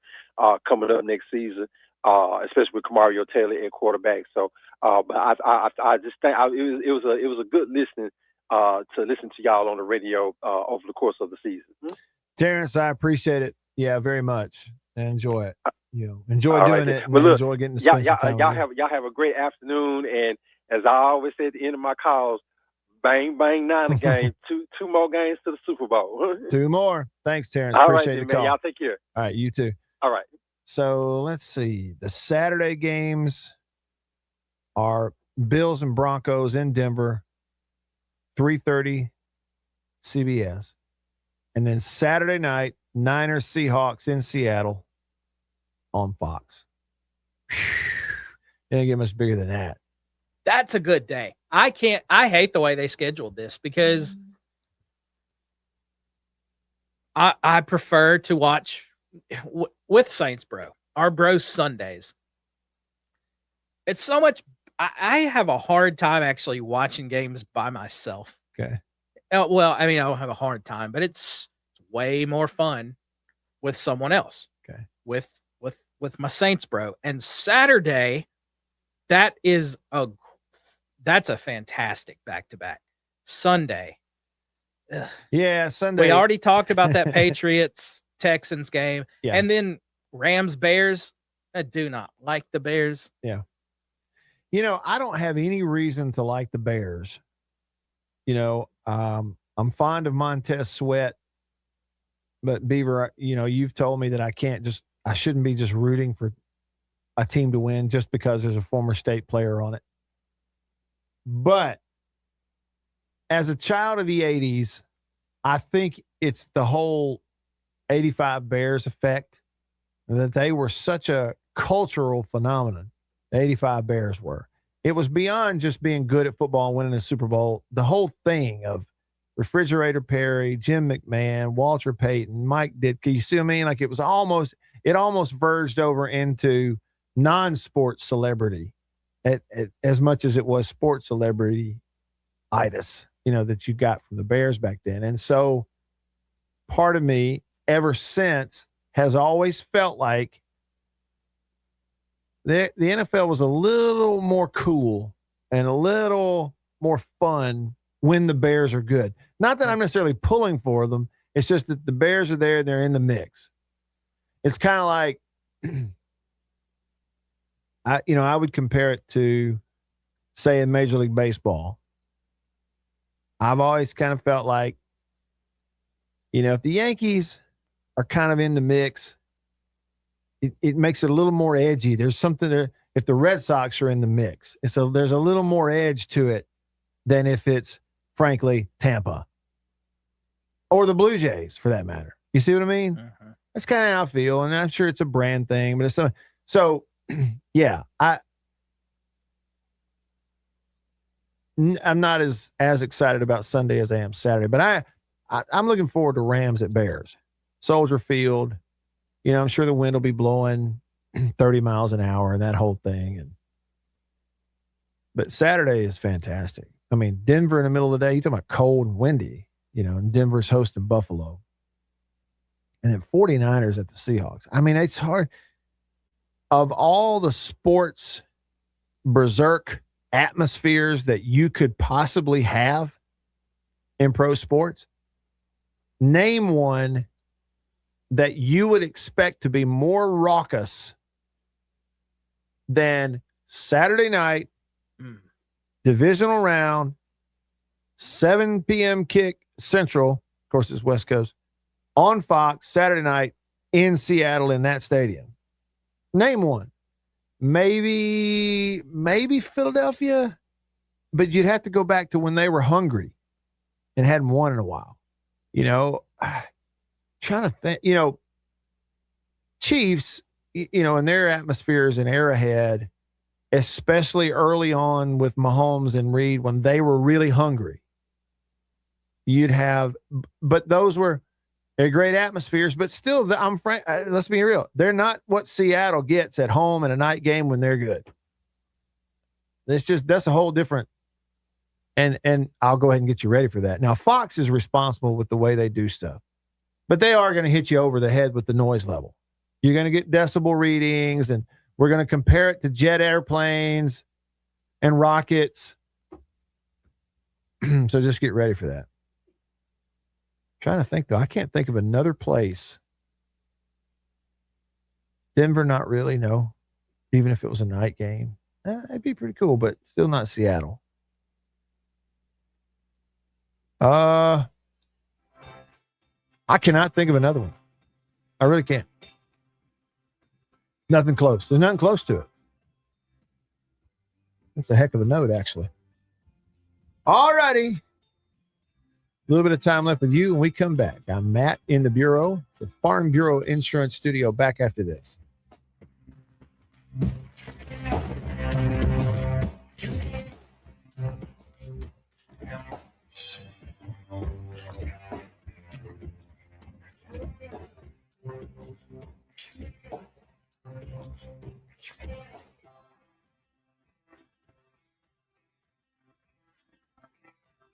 coming up next season. Especially with Kamario Taylor at quarterback. So, but I just think it was a good listening to listen to y'all on the radio over the course of the season. Terrence, I appreciate it. Yeah, very much. Enjoy it. Enjoy doing it. And look, enjoy getting to spend some time. Y'all have a great afternoon. And as I always say at the end of my calls, bang bang Niner game. two more games to the Super Bowl. 2 more. Thanks, Terrence. All appreciate right, the man. call. Y'all take care. All right, you too. All right. So let's see. The Saturday games are Bills and Broncos in Denver, 3:30 CBS. And then Saturday night, Niners Seahawks in Seattle on Fox. Didn't get much bigger than that. That's a good day. I hate the way they scheduled this because I prefer to watch with Saints Bro, our Bros Sundays. It's so much. I have a hard time actually watching games by myself. Okay. Well, I mean, I don't have a hard time, but it's way more fun with someone else. Okay. With my Saints Bro. And Saturday, that's a fantastic back-to-back. Sunday. Ugh. Yeah, Sunday. We already talked about that Patriots Texans game. Yeah. And then Rams Bears. I do not like the Bears. Yeah. You know, I don't have any reason to like the Bears. You know, I'm fond of Montez Sweat, but Beaver, you know, you've told me that I shouldn't be just rooting for a team to win just because there's a former state player on it. But as a child of the 80s, I think it's the whole 85 Bears effect that they were such a cultural phenomenon. The 85 Bears were. It was beyond just being good at football and winning a Super Bowl. The whole thing of Refrigerator Perry, Jim McMahon, Walter Payton, Mike Ditka, you see what I mean? Like it almost verged over into non-sports celebrity as much as it was sports celebrity-itis, you know, that you got from the Bears back then. And so part of me ever since has always felt like the NFL was a little more cool and a little more fun when the Bears are good. Not that I'm necessarily pulling for them. It's just that the Bears are there. They're in the mix. It's kind of like, I would compare it to, say, in Major League Baseball. I've always kind of felt like, you know, if the Yankees are kind of in the mix, it makes it a little more edgy. There's something there. If the Red Sox are in the mix, there's a little more edge to it than if it's, frankly, Tampa or the Blue Jays, for that matter. You see what I mean? Uh-huh. That's kind of how I feel, and I'm sure it's a brand thing, but it's something. So, yeah, I'm not as excited about Sunday as I am Saturday, but I'm looking forward to Rams at Bears, Soldier Field. You know, I'm sure the wind will be blowing 30 miles an hour and that whole thing. But Saturday is fantastic. I mean, Denver in the middle of the day, you're talking about cold and windy, you know, and Denver's hosting Buffalo. And then 49ers at the Seahawks. I mean, it's hard. Of all the sports berserk atmospheres that you could possibly have in pro sports, name one that you would expect to be more raucous than Saturday night, divisional round, 7 p.m. kick Central, of course it's West Coast, on Fox Saturday night in Seattle in that stadium. Name one. Maybe Philadelphia, but you'd have to go back to when they were hungry and hadn't won in a while. You know, trying to think, you know, Chiefs, you know, in their atmospheres in Arrowhead, especially early on with Mahomes and Reed, when they were really hungry, you'd have, but they're great atmospheres, but still, let's be real. They're not what Seattle gets at home in a night game when they're good. That's a whole different, and I'll go ahead and get you ready for that. Now, Fox is responsible with the way they do stuff, but they are going to hit you over the head with the noise level. You're going to get decibel readings, and we're going to compare it to jet airplanes and rockets. So just get ready for that. Trying to think, though. I can't think of another place. Denver, not really, no. Even if it was a night game. It'd be pretty cool, but still not Seattle. I cannot think of another one. I really can't. Nothing close. There's nothing close to it. That's a heck of a note, actually. All righty. little bit of time left with you, and we come back. I'm Matt in the Bureau, the Farm Bureau Insurance Studio, back after this.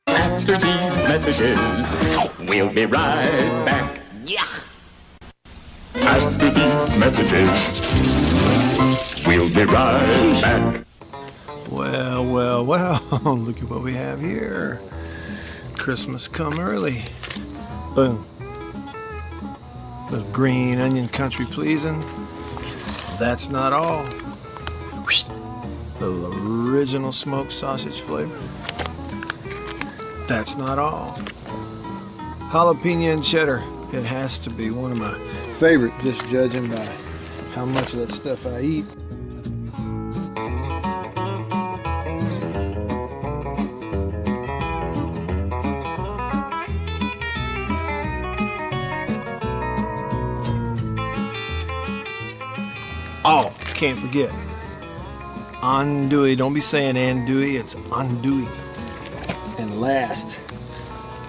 After these messages, we'll be right back. Yeah. After these messages, we'll be right back. Well, look at what we have here. Christmas come early. Boom. Little green onion country pleasing. That's not all. Little original smoked sausage flavor. That's not all. Jalapeno and cheddar. It has to be one of my favorite, just judging by how much of that stuff I eat. Oh, can't forget. Andouille. Don't be saying andouille, it's andouille. And last,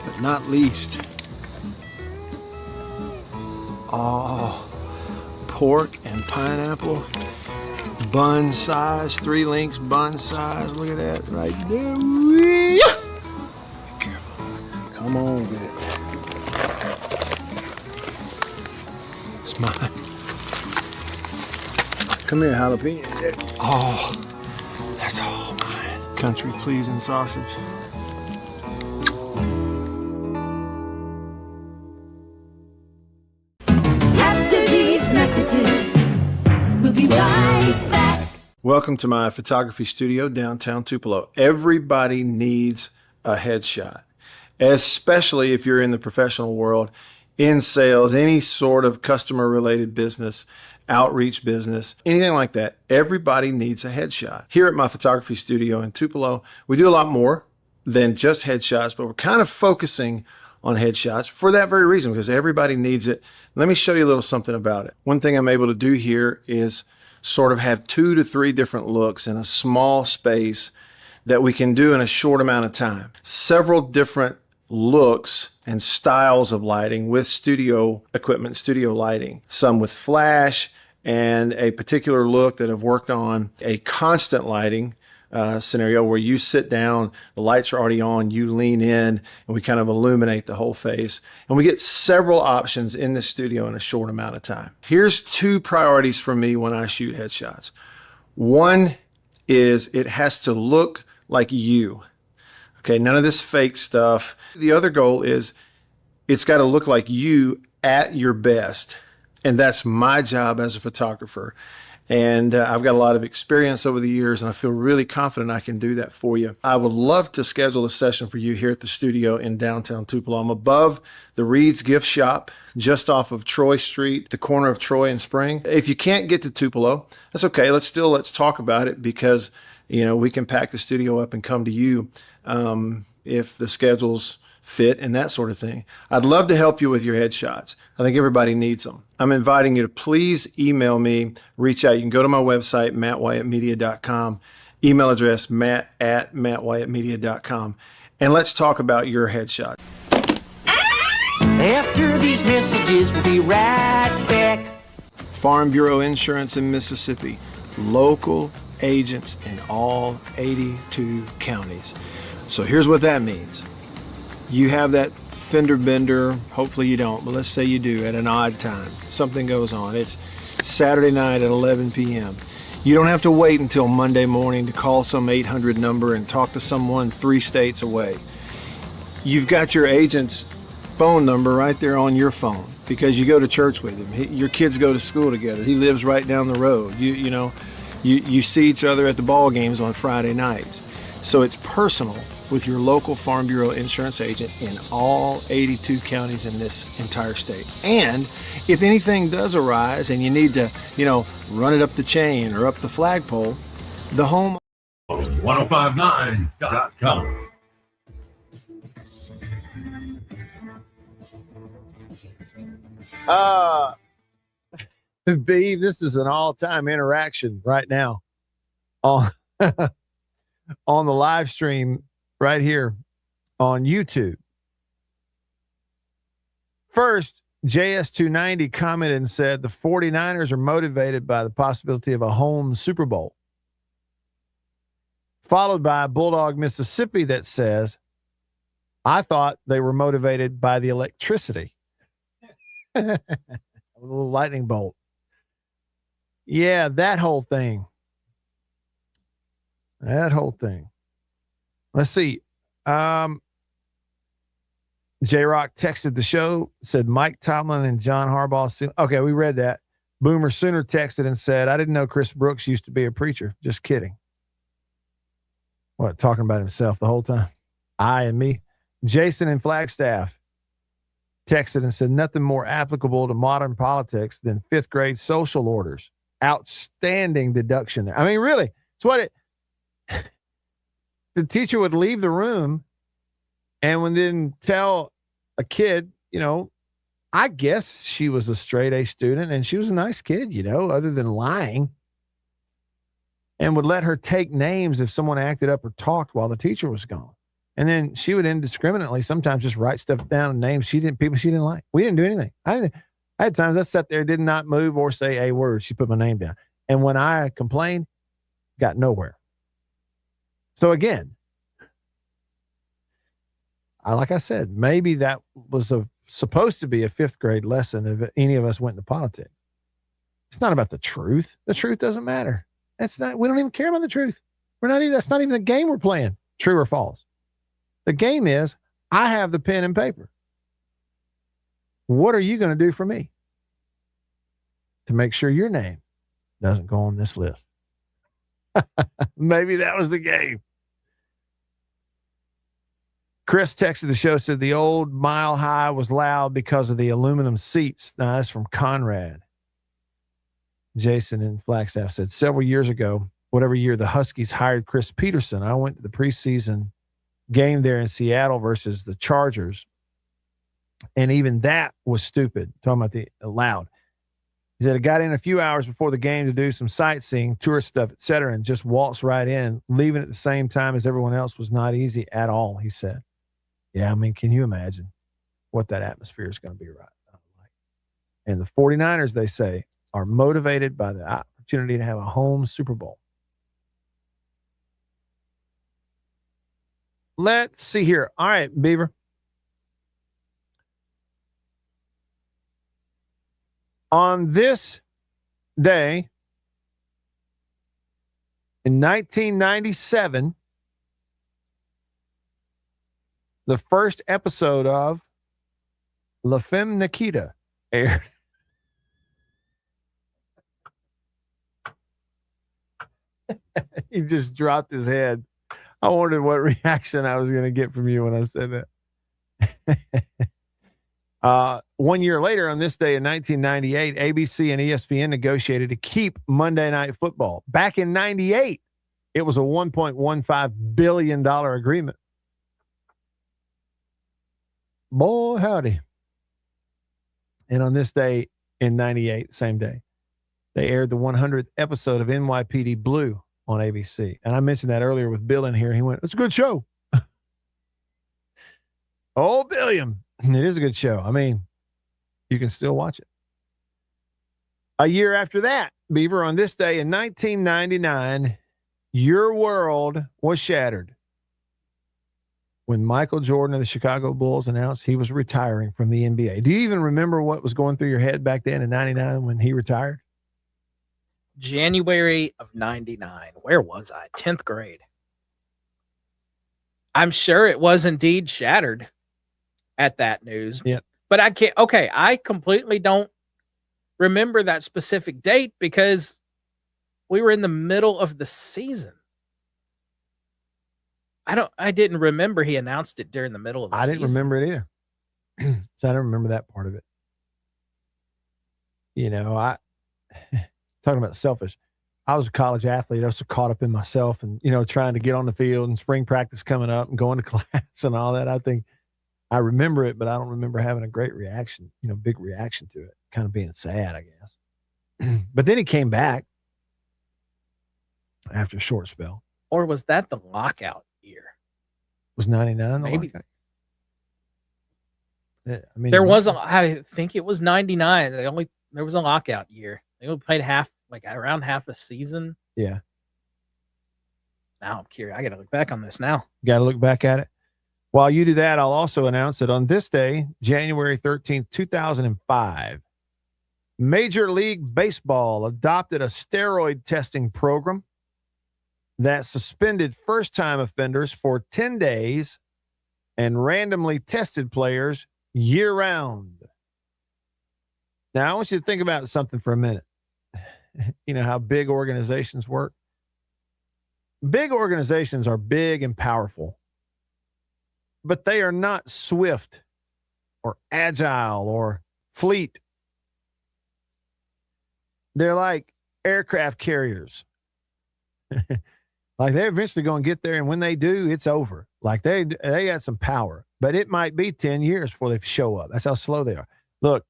but not least, pork and pineapple, bun size, 3 links bun size. Look at that right there. Be careful. Come on with it. It's mine. Come here, jalapeno. Oh, that's all mine. Country pleasing sausage. We'll be right back. Welcome to my photography studio downtown Tupelo. Everybody needs a headshot, especially if you're in the professional world, in sales, any sort of customer related business, outreach business, anything like that. Everybody needs a headshot. Here at my photography studio in Tupelo, we do a lot more than just headshots, but we're kind of focusing on headshots for that very reason, because everybody needs it. Let me show you a little something about it. One thing I'm able to do here is sort of have 2 to 3 different looks in a small space that we can do in a short amount of time. Several different looks and styles of lighting with studio equipment, studio lighting. Some with flash and a particular look that I've worked on a constant lighting scenario where you sit down, the lights are already on, you lean in, and we kind of illuminate the whole face. And we get several options in the studio in a short amount of time. Here's 2 priorities for me when I shoot headshots. One is it has to look like you. Okay, none of this fake stuff. The other goal is it's got to look like you at your best. And that's my job as a photographer. And I've got a lot of experience over the years, and I feel really confident I can do that for you. I would love to schedule a session for you here at the studio in downtown Tupelo. I'm above the Reed's Gift Shop, just off of Troy Street, the corner of Troy and Spring. If you can't get to Tupelo, that's okay. Let's talk about it, because we can pack the studio up and come to you if the schedules fit and that sort of thing. I'd love to help you with your headshots. I think everybody needs them. I'm inviting you to please email me, reach out. You can go to my website, mattwhyattmedia.com, email address matt@mattwhyattmedia.com, and let's talk about your headshot. After these messages, we'll be right back. Farm Bureau Insurance in Mississippi, local agents in all 82 counties. So here's what that means. You have that fender bender, hopefully you don't, but let's say you do at an odd time. Something goes on. It's Saturday night at 11 p.m. You don't have to wait until Monday morning to call some 800 number and talk to someone 3 states away. You've got your agent's phone number right there on your phone because you go to church with him. Your kids go to school together. He lives right down the road. You see each other at the ball games on Friday nights. So it's personal with your local Farm Bureau insurance agent in all 82 counties in this entire state. And if anything does arise and you need to, run it up the chain or up the flagpole, the home 1059.com. Beeve, this is an all-time interaction right now on on the live stream right here on YouTube. First, JS290 commented and said the 49ers are motivated by the possibility of a home Super Bowl. Followed by Bulldog Mississippi that says, I thought they were motivated by the electricity. A little lightning bolt. Yeah, that whole thing. That whole thing. Let's see. J-Rock texted the show, said Mike Tomlin and John Harbaugh. Okay, we read that. Boomer Sooner texted and said, I didn't know Chris Brooks used to be a preacher. Just kidding. What, talking about himself the whole time? I and me. Jason in Flagstaff texted and said, nothing more applicable to modern politics than fifth grade social orders. Outstanding deduction there. I mean, really, it's what it, the teacher would leave the room and would then tell a kid, you know, I guess she was a straight A student and she was a nice kid, you know, other than lying, and would let her take names if someone acted up or talked while the teacher was gone. And then she would indiscriminately sometimes just write stuff down, names people she didn't like. We didn't do anything. I had times I sat there, did not move or say a word. She put my name down. And when I complained, got nowhere. So again, like I said, maybe that was supposed to be a fifth grade lesson if any of us went into politics. It's not about the truth. The truth doesn't matter. We don't even care about the truth. That's not even the game we're playing. True or false. The game is, I have the pen and paper. What are you going to do for me to make sure your name doesn't go on this list? Maybe that was the game. Chris texted the show, said the old Mile High was loud because of the aluminum seats. Now, that's from Conrad. Jason in Flagstaff said several years ago, whatever year the Huskies hired Chris Peterson, I went to the preseason game there in Seattle versus the Chargers. And even that was stupid. Talking about the loud. He said, I got in a few hours before the game to do some sightseeing, tourist stuff, etc., and just waltzed right in, leaving at the same time as everyone else was not easy at all, he said. Yeah, I mean, can you imagine what that atmosphere is going to be right now? And the 49ers, they say, are motivated by the opportunity to have a home Super Bowl. Let's see here. All right, Beaver. On this day in 1997, the first episode of La Femme Nikita aired. He just dropped his head. I wondered what reaction I was going to get from you when I said that. 1 year later, on this day in 1998, ABC and ESPN negotiated to keep Monday Night Football. Back in 98, it was a $1.15 billion agreement. Boy, howdy. And on this day in 98, same day, they aired the 100th episode of NYPD Blue on ABC. And I mentioned that earlier with Bill in here. He went, it's a good show. Oh, Billiam. It is a good show. I mean, you can still watch it. A year after that, Beaver, on this day in 1999, your world was shattered when Michael Jordan of the Chicago Bulls announced he was retiring from the NBA. Do you even remember what was going through your head back then in 99 when he retired? January of 99. Where was I? 10th grade. I'm sure it was indeed shattered at that news. Yeah. But I can't. Okay, I completely don't remember that specific date because we were in the middle of the season. I didn't remember he announced it during the middle of the season. I didn't remember it either. So I don't remember that part of it. You know, talking about selfish. I was a college athlete. I was so caught up in myself and, you know, trying to get on the field and spring practice coming up and going to class and all that. I think I remember it, but I don't remember having a great reaction, big reaction to it, kind of being sad, I guess. But then he came back after a short spell. Or was that the lockout year? Was 99 the Maybe. lockout? Yeah, I mean, I think it was 99. There was a lockout year. They only played around half a season. Yeah. Now I'm curious. I got to look back on this now. Got to look back at it. While you do that, I'll also announce that on this day, January 13th, 2005, Major League Baseball adopted a steroid testing program that suspended first-time offenders for 10 days and randomly tested players year-round. Now, I want you to think about something for a minute. You know how big organizations work? Big organizations are big and powerful, but they are not swift or agile or fleet. They're like aircraft carriers. Like they're eventually going to get there, and when they do, it's over. Like they got some power, but it might be 10 years before they show up. That's how slow they are. Look,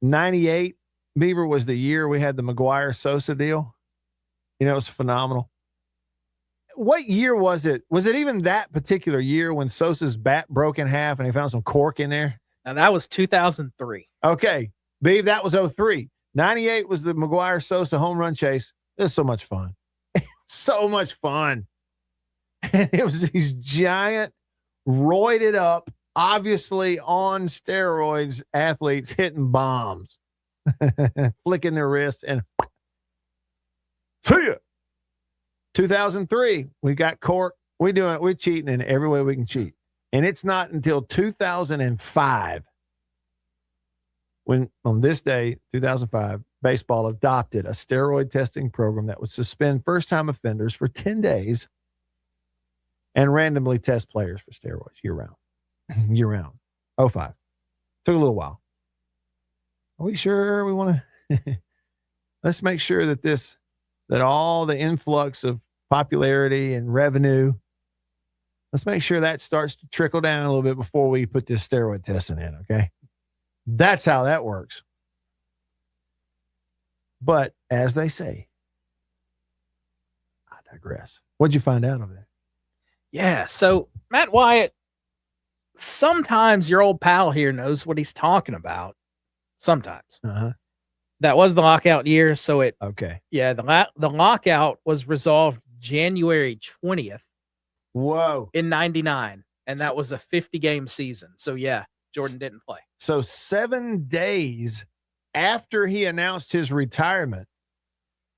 98, Beaver, was the year we had the McGuire-Sosa deal. It was phenomenal. What year was it? Was it even that particular year when Sosa's bat broke in half and he found some cork in there? Now, that was 2003. Okay, Beaver, that was 03. 98 was the McGuire-Sosa home run chase. It was so much fun. So much fun. And it was these giant, roided up, obviously on steroids athletes hitting bombs, flicking their wrists, and see ya. 2003, we got cork. We're cheating in every way we can cheat. And it's not until 2005 when, on this day, 2005, baseball adopted a steroid testing program that would suspend first-time offenders for 10 days and randomly test players for steroids year-round. Year-round. 05. Took a little while. Are we sure we want to? Let's make sure that all the influx of popularity and revenue, let's make sure that starts to trickle down a little bit before we put this steroid testing in, okay? That's how that works. But as they say, I digress. What'd you find out of that? Yeah. So Matt Wyatt, sometimes your old pal here knows what he's talking about. Sometimes. That was the lockout year. So okay. Yeah. The lockout was resolved January 20th. Whoa. In 99. And that was a 50-game season. So yeah, Jordan didn't play. So 7 days after he announced his retirement,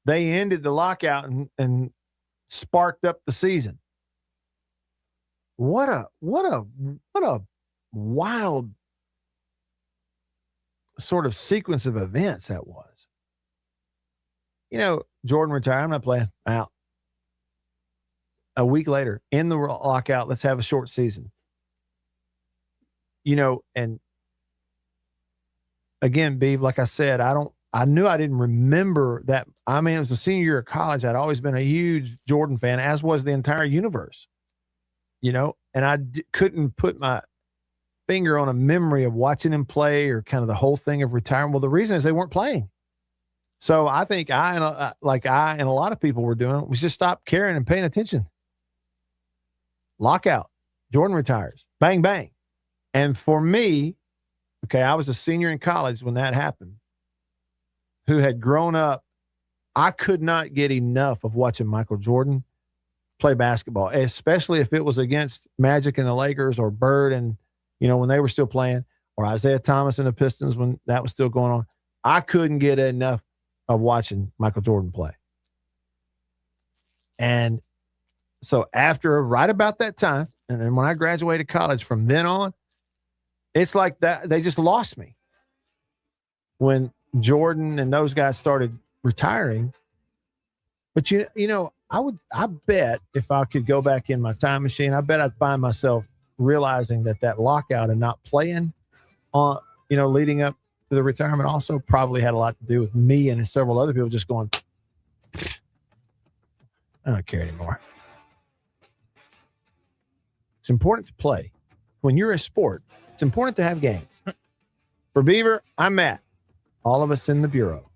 they ended the lockout and sparked up the season. What a wild sort of sequence of events that was. Jordan retired. I'm not playing. Out. A week later, in the lockout, let's have a short season. And again, Beav, like I said, I knew I didn't remember that. I mean, it was the senior year of college. I'd always been a huge Jordan fan, as was the entire universe, and I couldn't put my finger on a memory of watching him play or kind of the whole thing of retirement. Well, the reason is they weren't playing. So I think I and a lot of people were doing, we just stopped caring and paying attention. Lockout. Jordan retires. Bang, bang. And for me, okay, I was a senior in college when that happened, who had grown up. I could not get enough of watching Michael Jordan play basketball, especially if it was against Magic and the Lakers or Bird and, when they were still playing, or Isaiah Thomas and the Pistons when that was still going on. I couldn't get enough of watching Michael Jordan play. And so right about that time, and then when I graduated college from then on, it's like that. They just lost me when Jordan and those guys started retiring. But I bet if I could go back in my time machine, I bet I'd find myself realizing that lockout and not playing on, leading up to the retirement also probably had a lot to do with me and several other people just going, I don't care anymore. It's important to play. when you're a sport, it's important to have games. For Beaver, I'm Matt. All of us in the Bureau.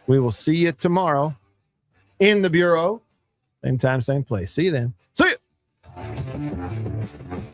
We will see you tomorrow in the Bureau. Same time, same place. See you then. See you.